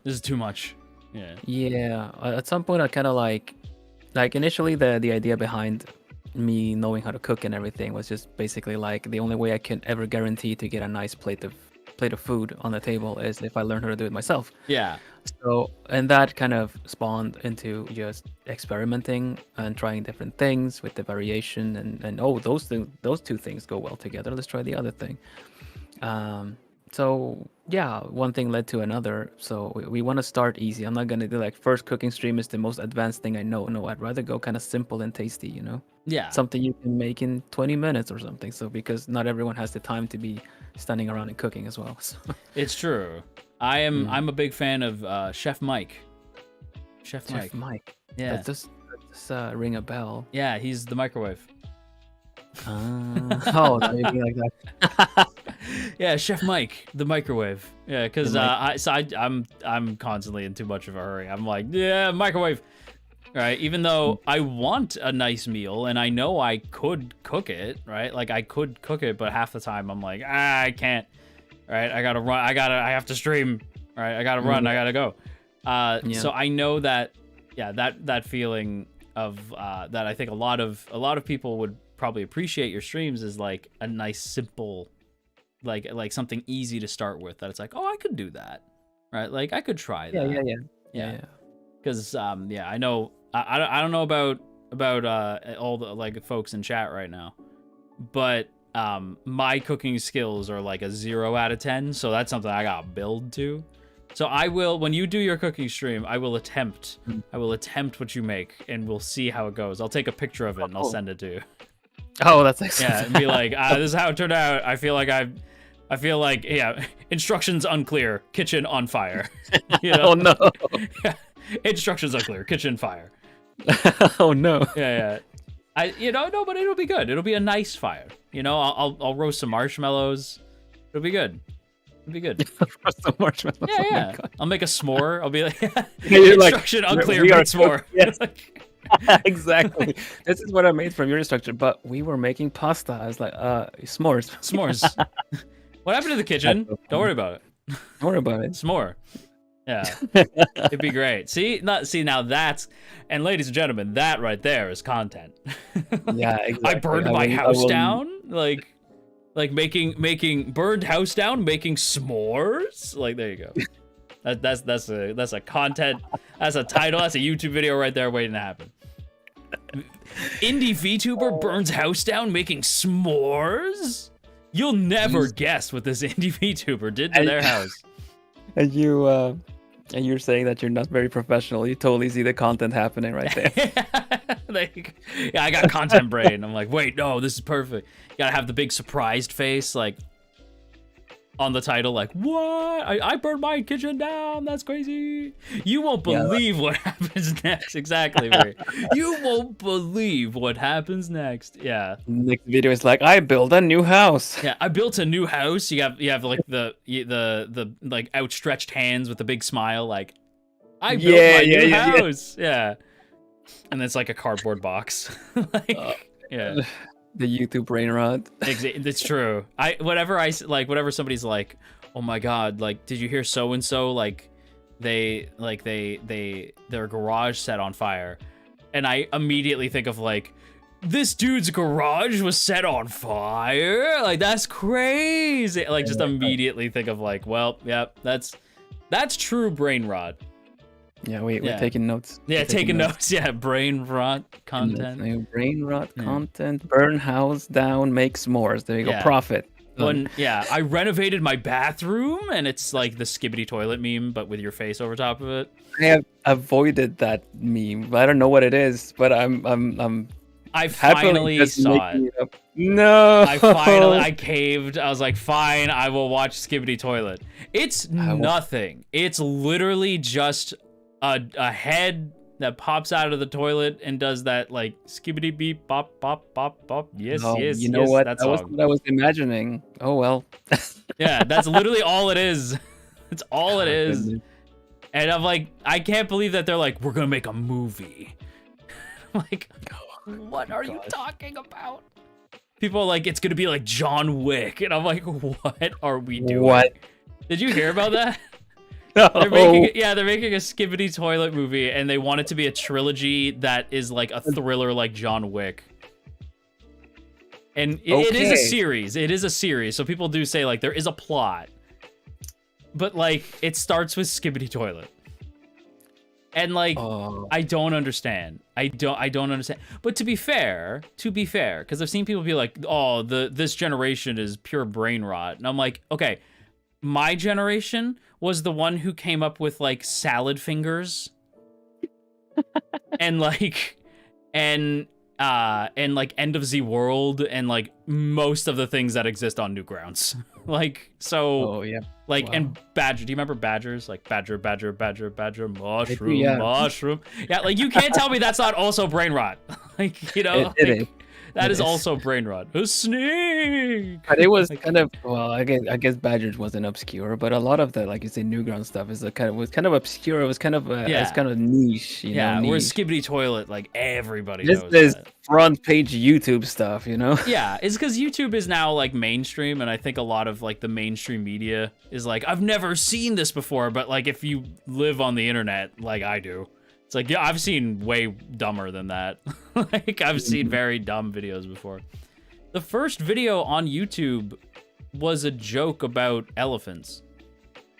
This is too much. Yeah. Yeah. At some point, I kind of like initially the idea behind me knowing how to cook and everything was just basically like the only way I can ever guarantee to get a nice plate of food on the table is if I learn how to do it myself. Yeah. So, and that kind of spawned into just experimenting and trying different things with the variation and those two things go well together. Let's try the other thing. So yeah, one thing led to another. So we want to start easy. I'm not gonna do like first cooking stream is the most advanced thing I know. No, I'd rather go kind of simple and tasty. Yeah. Something you can make in 20 minutes or something. So because not everyone has the time to be standing around and cooking as well. So. It's true. I'm a big fan of Chef Mike. Chef Mike. Yeah. Does ring a bell. Yeah, he's the microwave. Oh, no, you mean like that. Yeah, Chef Mike, the microwave. Yeah, because I'm constantly in too much of a hurry. I'm like, yeah, microwave. Right, even though I want a nice meal and I know I could cook it, right? Like I could cook it, but half the time I'm like, I can't. Right, I gotta run. I have to stream. Right, I gotta run. I gotta go. So I know that, yeah, that feeling of that I think a lot of people would probably appreciate your streams is like a nice simple, like something easy to start with. That it's like, oh, I could do that, right? Like I could try that. Yeah. Because I know I don't know about all the like folks in chat right now, but my cooking skills are like a 0 out of 10, so that's something I gotta build to. So I will, when you do your cooking stream, I will attempt what you make, and we'll see how it goes. I'll take a picture of it and I'll send it to you. Oh, that's excellent. Yeah, and be like, this is how it turned out. I feel like instructions unclear, kitchen on fire. Oh no. Yeah. Instructions unclear, kitchen fire. Oh no. Yeah. No, but it'll be good. It'll be a nice fire. I'll roast some marshmallows. It'll be good. Roast some marshmallows. Yeah. I'll make a s'more. I'll be like, instruction unclear, make s'more. Yes. Exactly. This is what I made from your instruction, but we were making pasta. I was like, s'mores. What happened to the kitchen? Don't worry about it. Don't worry about it. S'more. Yeah, it'd be great. Now that's, and ladies and gentlemen, that right there is content. Yeah, exactly. I burned my house down. Like Like making burned house down, making s'mores. Like there you go. That's a content. That's a title. That's a YouTube video right there waiting to happen. Indie VTuber burns house down making s'mores. You'll never guess what this indie VTuber did to their house. And you're saying that you're not very professional. You totally see the content happening right there. Like, yeah, I got content brain. I'm like, wait, no, this is perfect. You gotta have the big surprised face, like, on the title, like, what? I burned my kitchen down. That's crazy. You won't believe what happens next. Exactly, Ray. You won't believe what happens next. Yeah. Next video is like, I built a new house. Yeah, I built a new house. You have like the like outstretched hands with the big smile, like, I built my new house. Yeah. And it's like a cardboard box. Like, yeah. The YouTube brain rot. It's true. Whenever somebody's like, oh my god, like, did you hear so and so? Like, their garage set on fire, and I immediately think of like, this dude's garage was set on fire. Like, that's crazy. Like, just immediately think of like, well, yeah, that's true brain rot. Yeah, we're taking notes. Yeah, taking notes. Yeah, brain rot content. Brain rot content. Burn house down, make s'mores. There you go. Profit. I renovated my bathroom, and it's like the skibbity toilet meme, but with your face over top of it. I have avoided that meme. I don't know what it is, but I finally saw it. No. I caved. I was like, fine, I will watch Skibbity Toilet. It's nothing. It's literally just a head that pops out of the toilet and does that like skibbity beep bop bop bop bop. Yes, yes. You know what? That was what I was imagining. Oh well. Yeah, that's literally all it is. It's all it is. Goodness. And I'm like, I can't believe that they're like, we're gonna make a movie. Like, what are you talking about? People are like, it's gonna be like John Wick, and I'm like, what are we doing? What? Did you hear about that? No. They're making a Skibbity Toilet movie, and they want it to be a trilogy that is like a thriller like John Wick. And it is a series. It is a series. So people do say like there is a plot, but like it starts with Skibbity Toilet. And like, I don't understand. I don't understand. But to be fair, because I've seen people be like, oh, this generation is pure brain rot. And I'm like, okay, my generation was the one who came up with like salad fingers and like End of the World and like most of the things that exist on Newgrounds. Like, so and Badger. Do you remember Badgers? Like Badger, mushroom, mushroom. Yeah, like you can't tell me that's not also brain rot. Like, you know, that is also brain rot. A snake. But it was kind of, well, I guess Badgers wasn't obscure, but a lot of the, like you say, Newground stuff was kind of obscure. It was kind of it's kind of niche, you know. Yeah, whereas Skibbity Toilet, like everybody knows that. Front page YouTube stuff, you know. Yeah, it's because YouTube is now like mainstream, and I think a lot of like the mainstream media is like, I've never seen this before, but like if you live on the internet like I do, it's like, yeah, I've seen way dumber than that. Like, I've seen very dumb videos before. The first video on YouTube was a joke about elephants.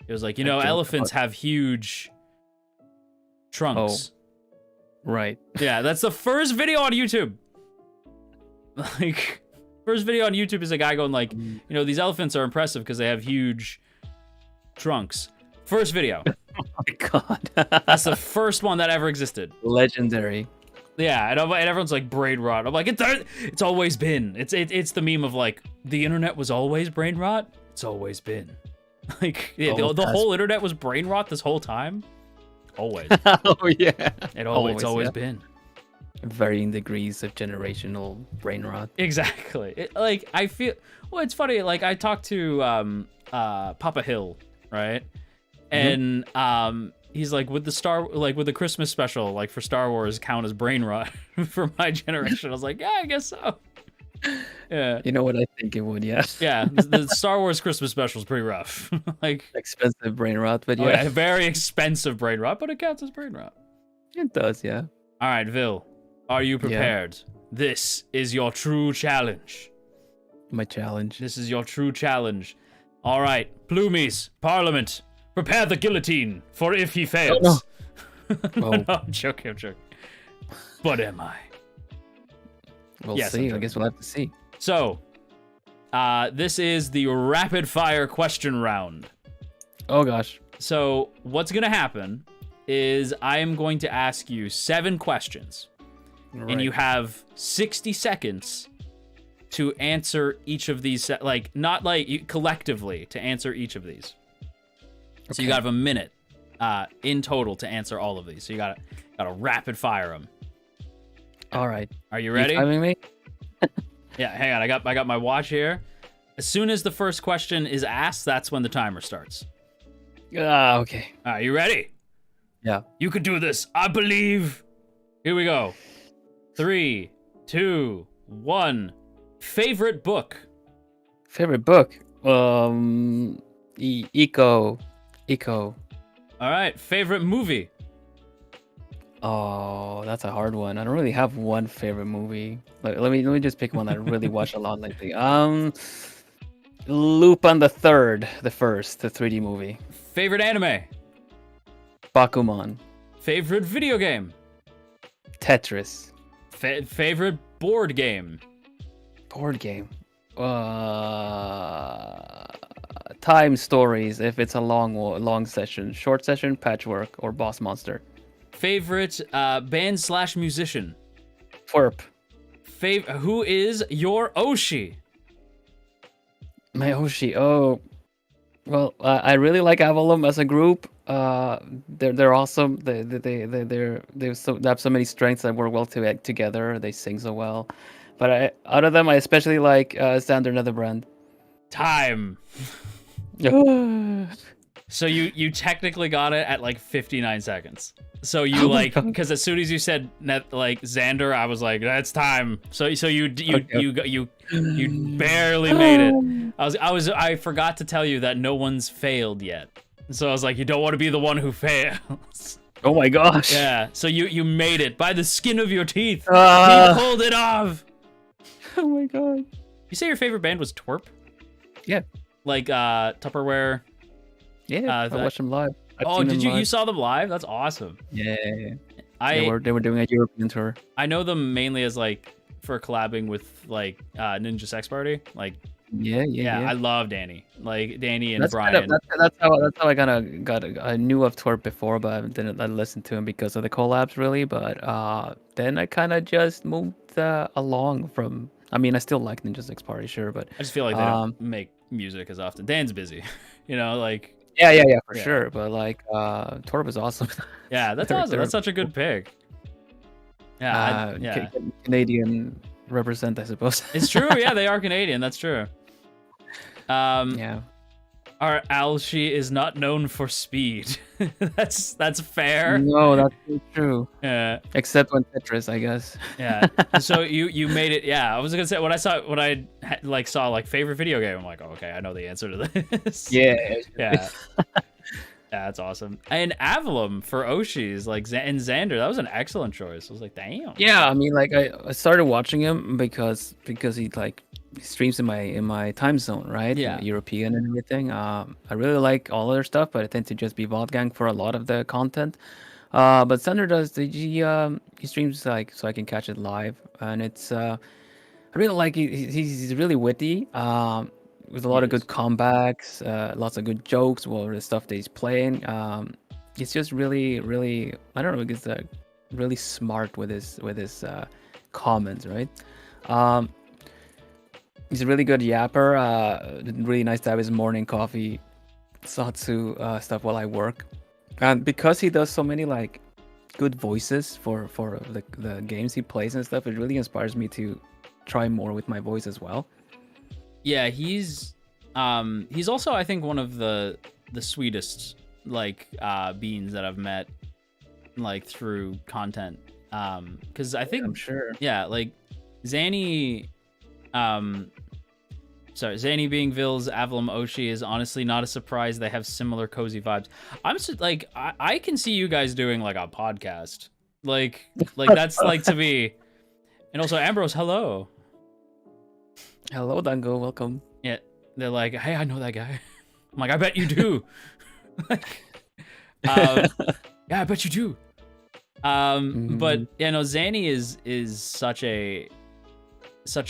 It was like, you know, elephants have huge trunks. Oh, right. Yeah, that's the first video on YouTube. Like, first video on YouTube is a guy going like, you know, these elephants are impressive because they have huge trunks. First video. Oh my god. That's the first one that ever existed. Legendary. Yeah, and everyone's like, brain rot. I'm like, it's always been. It's the meme of like, the internet was always brain rot. It's always been. Like, yeah, the whole internet was brain rot this whole time. Always. Oh yeah. It's always been. Varying degrees of generational brain rot. Exactly. Like, I feel. Well, it's funny. Like, I talked to Papa Hill, right? And he's like, would the Christmas special, like for Star Wars, count as brain rot for my generation? I was like, yeah, I guess so. Yeah. You know what I think it would, yeah. Yeah, the Star Wars Christmas special is pretty rough. Like, expensive brain rot, but yeah. Very expensive brain rot, but it counts as brain rot. It does, yeah. All right, Vil, are you prepared? Yeah. This is your true challenge. My challenge. This is your true challenge. All right, Plumies, Parliament, prepare the guillotine, for if he fails. Oh, no. No, I'm joking. But am I? We'll see. I guess we'll have to see. So, this is the rapid fire question round. Oh gosh. So, what's gonna happen is I am going to ask you 7 questions, and you have 60 seconds to answer each of these, like, not like collectively to answer each of these. Okay. So you gotta have a minute in total to answer all of these. So you gotta rapid fire them. All right. Are you ready? You timing me? Yeah, hang on. I got my watch here. As soon as the first question is asked, that's when the timer starts. Okay. All right, you ready? Yeah. You can do this. I believe. Here we go. 3, 2, 1. Favorite book. Favorite book. Eco. All right. Favorite movie. Oh, that's a hard one. I don't really have one favorite movie. Let me just pick one that I really watched a lot lately. Lupin the Third, the 3D movie. Favorite anime. Bakuman. Favorite video game. Tetris. Favorite board game. Board game. Time stories. If it's a long session, short session, patchwork, or boss monster. Favorite band/musician. Twerp. Who is your Oshi? My Oshi. Oh, well, I really like Avalon as a group. They're awesome. They have so many strengths that work well together. They sing so well. But out of them, I especially like Xander Netherbrand. Time. So you technically got it at like 59 seconds. So you because as soon as you said Xander, I was like, that's time. So you barely made it. I forgot to tell you that no one's failed yet. So I was like, you don't want to be the one who fails. Oh my gosh. Yeah. So you made it by the skin of your teeth. You pulled it off. Oh my god. You say your favorite band was Twerp? Yeah. Like Tupperware. Yeah, I watched them live. Did you? You saw them live? That's awesome. Yeah. They were doing a European tour. I know them mainly as like for collabing with like Ninja Sex Party. Like yeah. I love Danny. Like Danny and Brian. That's how I kind of I knew of Twerp before, but I didn't listen to him because of the collabs really. But then I kind of just moved along from. I mean, I still like Ninja Sex Party, sure, but I just feel like they don't make music as often. Dan's busy, like. Yeah, for sure. But like, Twerp is awesome. Yeah, that's awesome. That's such a good pick. Yeah, Canadian represent, I suppose. It's true. Yeah, they are Canadian. That's true. Yeah. Our Alshi is not known for speed. that's fair. No, that's true. Yeah. Except on Tetris, I guess. Yeah. So you made it. Yeah. I was gonna say when I saw favorite video game, I'm like, oh, okay, I know the answer to this. Yeah. Yeah. Yeah, that's awesome. And Avalon for Oshi's, and Xander, that was an excellent choice. I was like, damn. Yeah, I mean, like I started watching him because he streams in my time zone, right? Yeah. European and everything. I really like all other stuff, but I tend to just be Gang for a lot of the content. But Xander does he streams so I can catch it live, and it's I really like he's really witty. With a lot of good comebacks, lots of good jokes, the stuff that he's playing. It's just really, really, I don't know, it's really smart with his comments, right? He's a really good yapper. Really nice to have his morning coffee Satsu stuff while I work. And because he does so many good voices for the games he plays and stuff, it really inspires me to try more with my voice as well. Yeah, he's also, I think, one of the sweetest beans that I've met through content. Because I think I'm sure. Yeah, Zanny, Zanny being Vils, Avalon, Oshi is honestly not a surprise. They have similar cozy vibes. I'm just I can see you guys doing a podcast. That's to me. And also Ambrose, hello. Hello, Dango. Welcome. Yeah, they're like, hey, I know that guy. I'm like, I bet you do. Yeah, I bet you do. But you know, Zanny is such a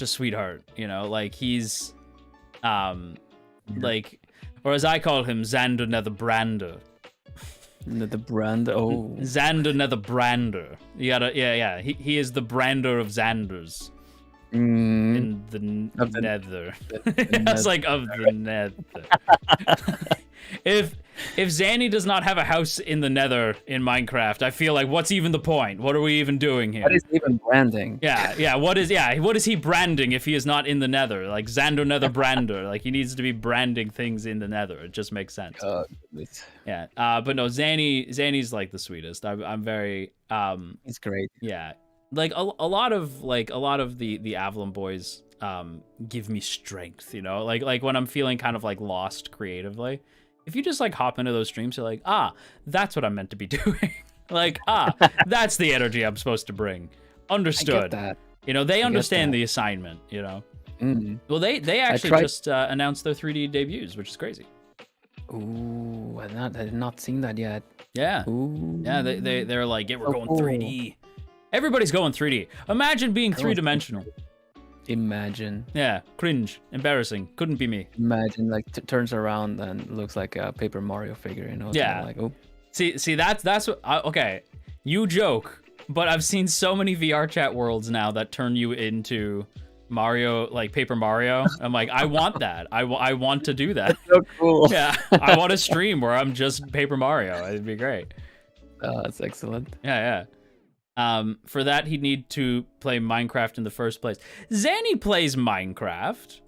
sweetheart. You know, like he's like, or as I call him, Xander Nether Brander. The brand. Oh, Xander Nether Brander. You gotta, yeah. He is the Brander of Xanders. In the Nether. It's like of the Nether. If Zanny does not have a house in the Nether in Minecraft, I feel like what's even the point? What are we even doing here? What is even branding? Yeah. What is he branding if he is not in the Nether? Like Xander Nether Brander. Like he needs to be branding things in the Nether. It just makes sense. Yeah. But no, Zanny's like the sweetest. I'm very It's great. Yeah. Like a lot of the Avalon boys give me strength, you know? Like when I'm feeling kind of like lost creatively. If you just like hop into those streams, you're like, that's what I'm meant to be doing. Like, that's the energy I'm supposed to bring. Understood. I get that. You know, they understand the assignment, you know? Well, they actually just announced their 3D debuts, which is crazy. Ooh, I did not seen that yet. Yeah. Ooh. Yeah, they're like, yeah, we're going 3D. Everybody's going 3D. Imagine being three-dimensional. Imagine. Yeah, cringe, embarrassing. Couldn't be me. Imagine like turns around and looks like a Paper Mario figure, you know? Yeah. Like, oh. See, that's what. Okay, you joke, but I've seen so many VR chat worlds now that turn you into Mario, like Paper Mario. I'm like, I want that. I want to do that. That's so cool. Yeah, I want a stream where I'm just Paper Mario. It'd be great. That's excellent. Yeah. For that, he'd need to play Minecraft in the first place. Zanny plays Minecraft.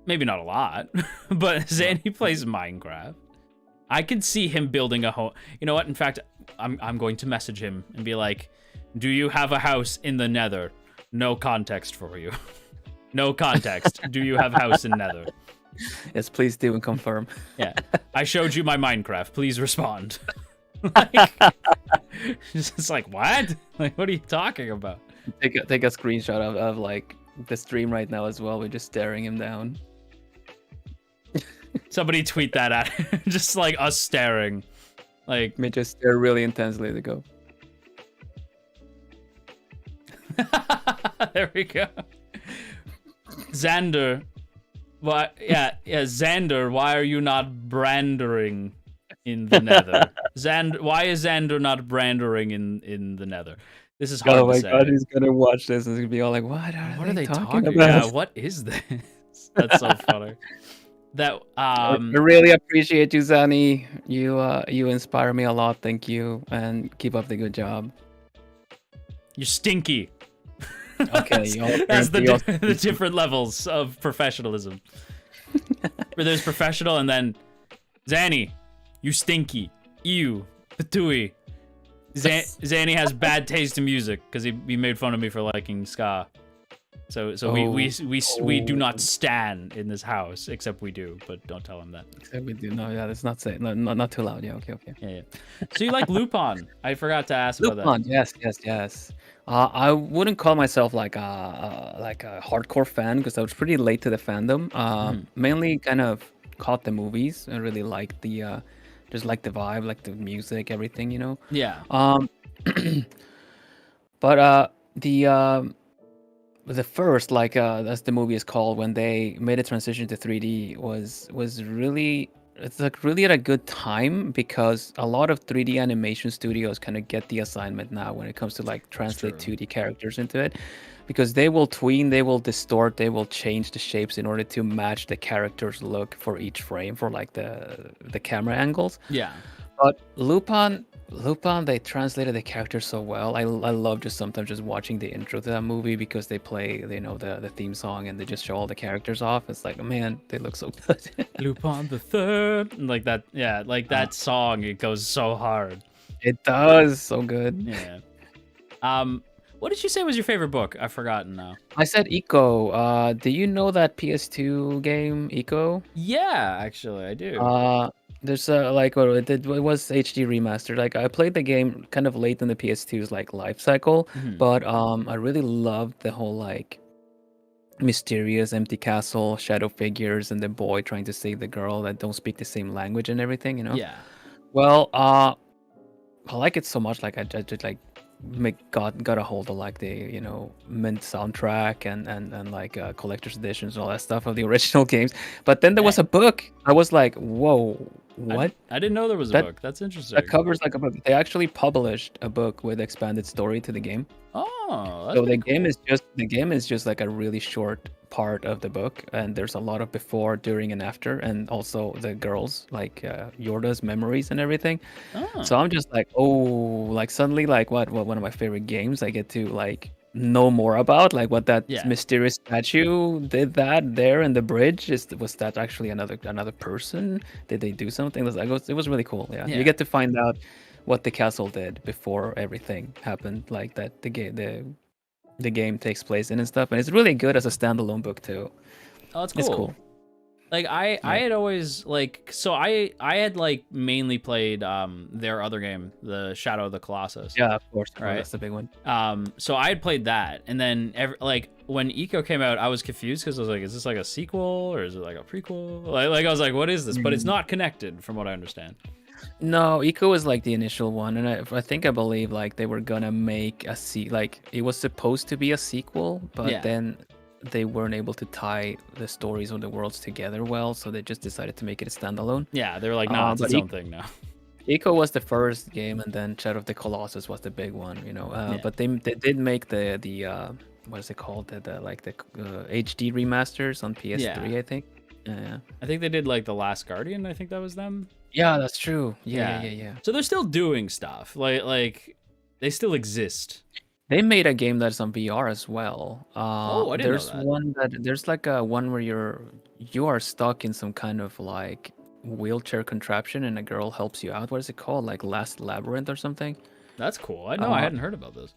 Maybe not a lot, but Zanny plays Minecraft. I could see him building a home. You know what? In fact, I'm going to message him and be like, do you have a house in the Nether? No context for you. No context. Do you have a house in Nether? Yes, please do and confirm. Yeah. I showed you my Minecraft. Please respond. Like, it's like, what? Like, what are you talking about? Take a screenshot of like the stream right now as well. We're just staring him down. Somebody tweet that at him. Just like us staring. Like, me just stare really intensely to go. There we go. Xander. Why? Yeah. Xander, why are you not brandering in the Nether? Why is Xander not brandering in the Nether? This is hard to say. Oh my god, he's gonna watch this and he's gonna be all like, what are they talking about? Yeah, what is this? That's so funny. That I really appreciate you, Zanny. You inspire me a lot. Thank you, and keep up the good job. You're stinky. Okay, that's the different levels of professionalism. Where there's professional and then Zanny, you stinky. Ew. Patooey. Zanny has bad taste in music because he made fun of me for liking ska. So we do not stan in this house, except we do, but don't tell him that. Except we do. No, yeah, let's not say. No, not too loud. Yeah, okay. Yeah. So you like Lupin? I forgot to ask about that. Lupin, yes. I wouldn't call myself like a hardcore fan because I was pretty late to the fandom. Mainly kind of caught the movies. I really liked the just like the vibe, like the music, everything, you know. Yeah. But the first, like as the movie is called, when they made a transition to 3D was really, it's like really at a good time because a lot of 3D animation studios kind of get the assignment now when it comes to like translate 2D characters into it, because they will tween, they will distort, they will change the shapes in order to match the character's look for each frame for like the camera angles. Yeah. But Lupin, they translated the character so well. I love just sometimes just watching the intro to that movie because they play, you know, the theme song and they just show all the characters off. It's like, man, they look so good. Lupin the Third, like that. Yeah, like that song. It goes so hard. It does so good. Yeah. What did you say was your favorite book? I've forgotten now. I said Eco. Do you know that PS2 game Eco? Yeah, actually, I do. There's like what it was HD remastered. Like I played the game kind of late in the PS2's like life cycle, but I really loved the whole like mysterious empty castle, shadow figures, and the boy trying to save the girl that don't speak the same language and everything. Yeah. Well, I like it so much. Like I just like got a hold of like the mint soundtrack and like collector's editions and all that stuff of the original games. But then there was a book. I was like, whoa, what? I didn't know there was a book. That's interesting. That covers like a book. They actually published a book with expanded story to the game. Oh, so the game is just like a really short part of the book, and there's a lot of before, during, and after, and also the girls like Yorda's memories and everything. So I'm just like, oh, like suddenly like what one of my favorite games I get to like know more about, like what that mysterious statue did that there in the bridge. Was that actually another person? Did they do something? It was really cool. Yeah, you get to find out what the castle did before everything happened, like that the game takes place in and stuff, and it's really good as a standalone book too. Oh, it's cool. Like I had always like, so I had like mainly played their other game, the Shadow of the Colossus. Yeah, of course. Right, that's the big one. So I had played that, and then like when Eco came out, I was confused because I was like, is this like a sequel or is it like a prequel? Like I was like, what is this? But it's not connected, from what I understand. No, Eco was like the initial one, and I believe like they were gonna make like it was supposed to be a sequel, but then they weren't able to tie the stories of the worlds together well, so they just decided to make it a standalone. Yeah, they were like, nah, it's its own thing now. Eco was the first game, and then Shadow of the Colossus was the big one, But they did make the what is it called? The HD remasters on PS3, I think. Yeah. I think they did like The Last Guardian. I think that was them. Yeah, that's true. Yeah. So they're still doing stuff. Like they still exist. They made a game that's on VR as well. I didn't know that. There's like a one where you are stuck in some kind of like wheelchair contraption, and a girl helps you out. What is it called? Like Last Labyrinth or something? That's cool. I hadn't heard about this.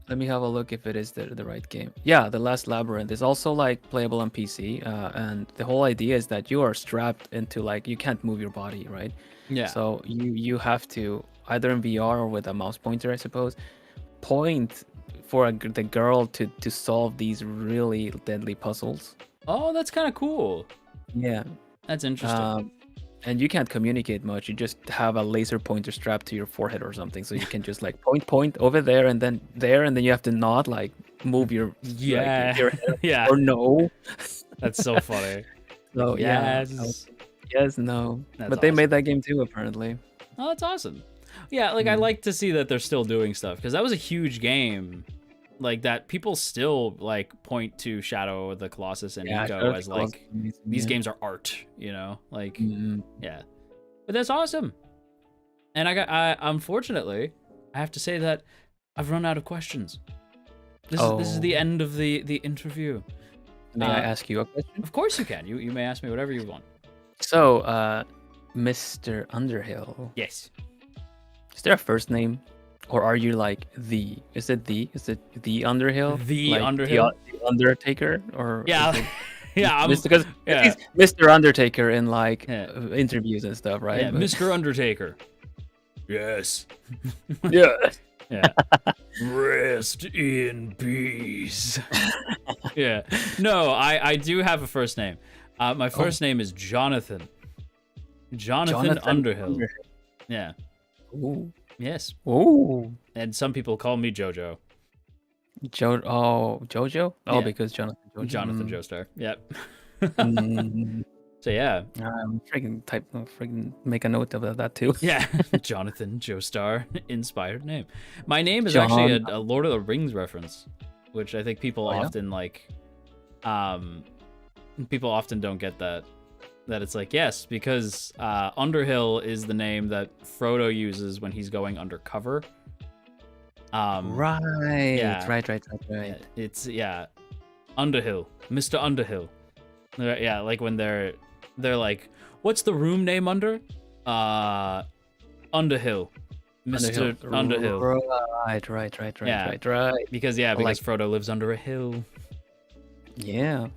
Let me have a look if it is the right game. Yeah, The Last Labyrinth is also like playable on PC, and the whole idea is that you are strapped into like you can't move your body, right? Yeah. So you have to either in VR or with a mouse pointer, I suppose, point for the girl to solve these really deadly puzzles. Oh, that's kind of cool. Yeah, that's interesting. And you can't communicate much. You just have a laser pointer strapped to your forehead or something, so you can just like point over there and then there, and then you have to not like move your your head or no. That's so funny. So yes, no. That's but they made that game too, apparently. Oh, that's awesome. Yeah, like I like to see that they're still doing stuff, because that was a huge game. Like that, people still like point to Shadow of the Colossus and Eco as like these games are art, like yeah. But that's awesome. And I unfortunately I have to say that I've run out of questions. This is the end of the interview. May I ask you a question? Of course you can. You may ask me whatever you want. So, Mr. Underhill. Yes. Is there a first name? Or are you like the? Is it the Underhill? The like Underhill? The Undertaker? Or yeah, yeah. Because he's Mr. Undertaker in like interviews and stuff, right? Yeah, Mr. Undertaker. Yes. Yeah. Yeah. Rest in peace. Yeah. No, I do have a first name. My first name is Jonathan. Jonathan Underhill. Yeah. Ooh. Yes. Ooh. And some people call me JoJo. Jojo? Oh, because Jonathan Jojo. Jonathan Joestar. Yep. Mm. So yeah. I'm freaking make a note of that too. Yeah. Jonathan Joestar, inspired name. My name is actually a Lord of the Rings reference, which I think people often like. People often don't get that. That it's like, yes, because Underhill is the name that Frodo uses when he's going undercover. Right. Yeah. Right. It's Underhill, Mr. Underhill. Yeah, like when they're like, what's the room name under? Underhill. Mr. Underhill. Right. Because Frodo lives under a hill. Yeah.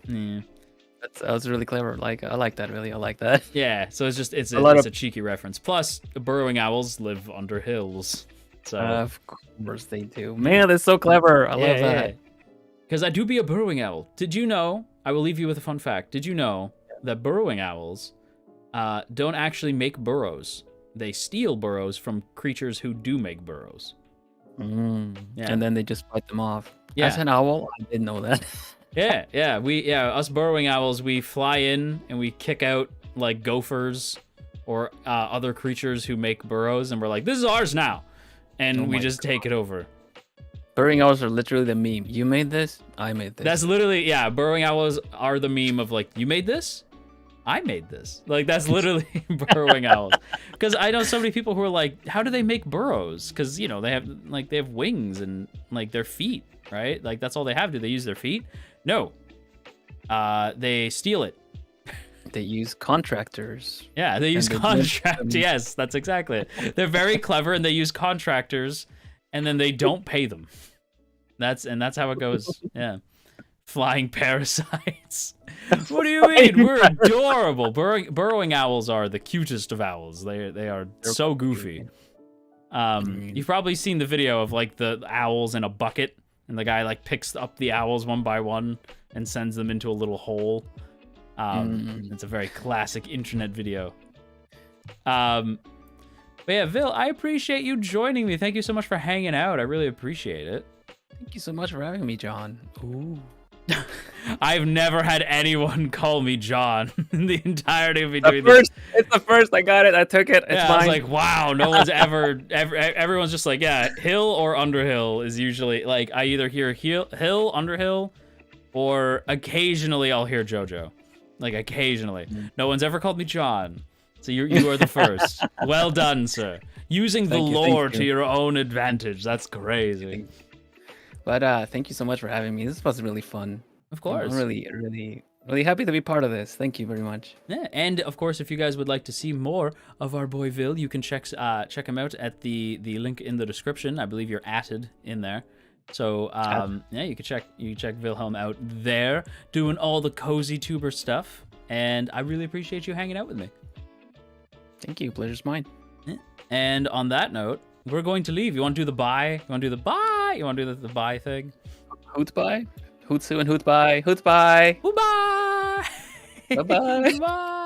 That's really clever. Like I like that. Really, I like that. Yeah. So it's a cheeky reference. Plus, the burrowing owls live under hills. So of course they do. Man, that's so clever. I love that. Because I do be a burrowing owl. Did you know I will leave you with a fun fact. Did you know that burrowing owls don't actually make burrows? They steal burrows from creatures who do make burrows. Yeah. And then they just fight them off. Yeah. As an owl, I didn't know that. Us burrowing owls, we fly in and we kick out like gophers or other creatures who make burrows, and we're like, this is ours now, and we just take it over. Burrowing owls are literally the meme. You made this, I made this. That's literally, burrowing owls are the meme of like, you made this, I made this. Like, that's literally burrowing owls. Because I know so many people who are like, how do they make burrows? Because, you know, they have wings and like their feet, right? Like, that's all they have. Do they use their feet? No. They steal it. They use contractors. Yeah, they use contractors. Yes, that's exactly it. They're very clever, and they use contractors, and then they don't pay them. That's how it goes. Yeah. Flying parasites. What do you mean? We're adorable. Burrowing owls are the cutest of owls. They are so goofy. You've probably seen the video of like the owls in a bucket, and the guy like picks up the owls one by one and sends them into a little hole. It's a very classic internet video. But yeah, Vil, I appreciate you joining me. Thank you so much for hanging out. I really appreciate it. Thank you so much for having me, John. Ooh. I've never had anyone call me John in the entirety of me doing this. It's the first. I got it. I took it. It's mine. I was like, wow, no one's everyone's just like, yeah, Hill or Underhill is usually, like, I either hear Hill, Underhill, or occasionally I'll hear JoJo. Like, occasionally. No one's ever called me John. So you are the first. Well done, sir. Using the lore to your own advantage. That's crazy. But thank you so much for having me. This was really fun. Of course. I'm really happy to be part of this. Thank you very much. Yeah, and of course, if you guys would like to see more of our boy Vil, you can check him out at the link in the description. I believe you're atted in there. So yeah, you can check Vilhelm out there, doing all the cozy tuber stuff. And I really appreciate you hanging out with me. Thank you. Pleasure's mine. Yeah. And on that note, we're going to leave. You want to do the bye? You want to do the bye? You want to do the bye thing? Hoot bye? Hootsu and hoot bye. Hoot bye. Hoot bye. Bye bye. Bye.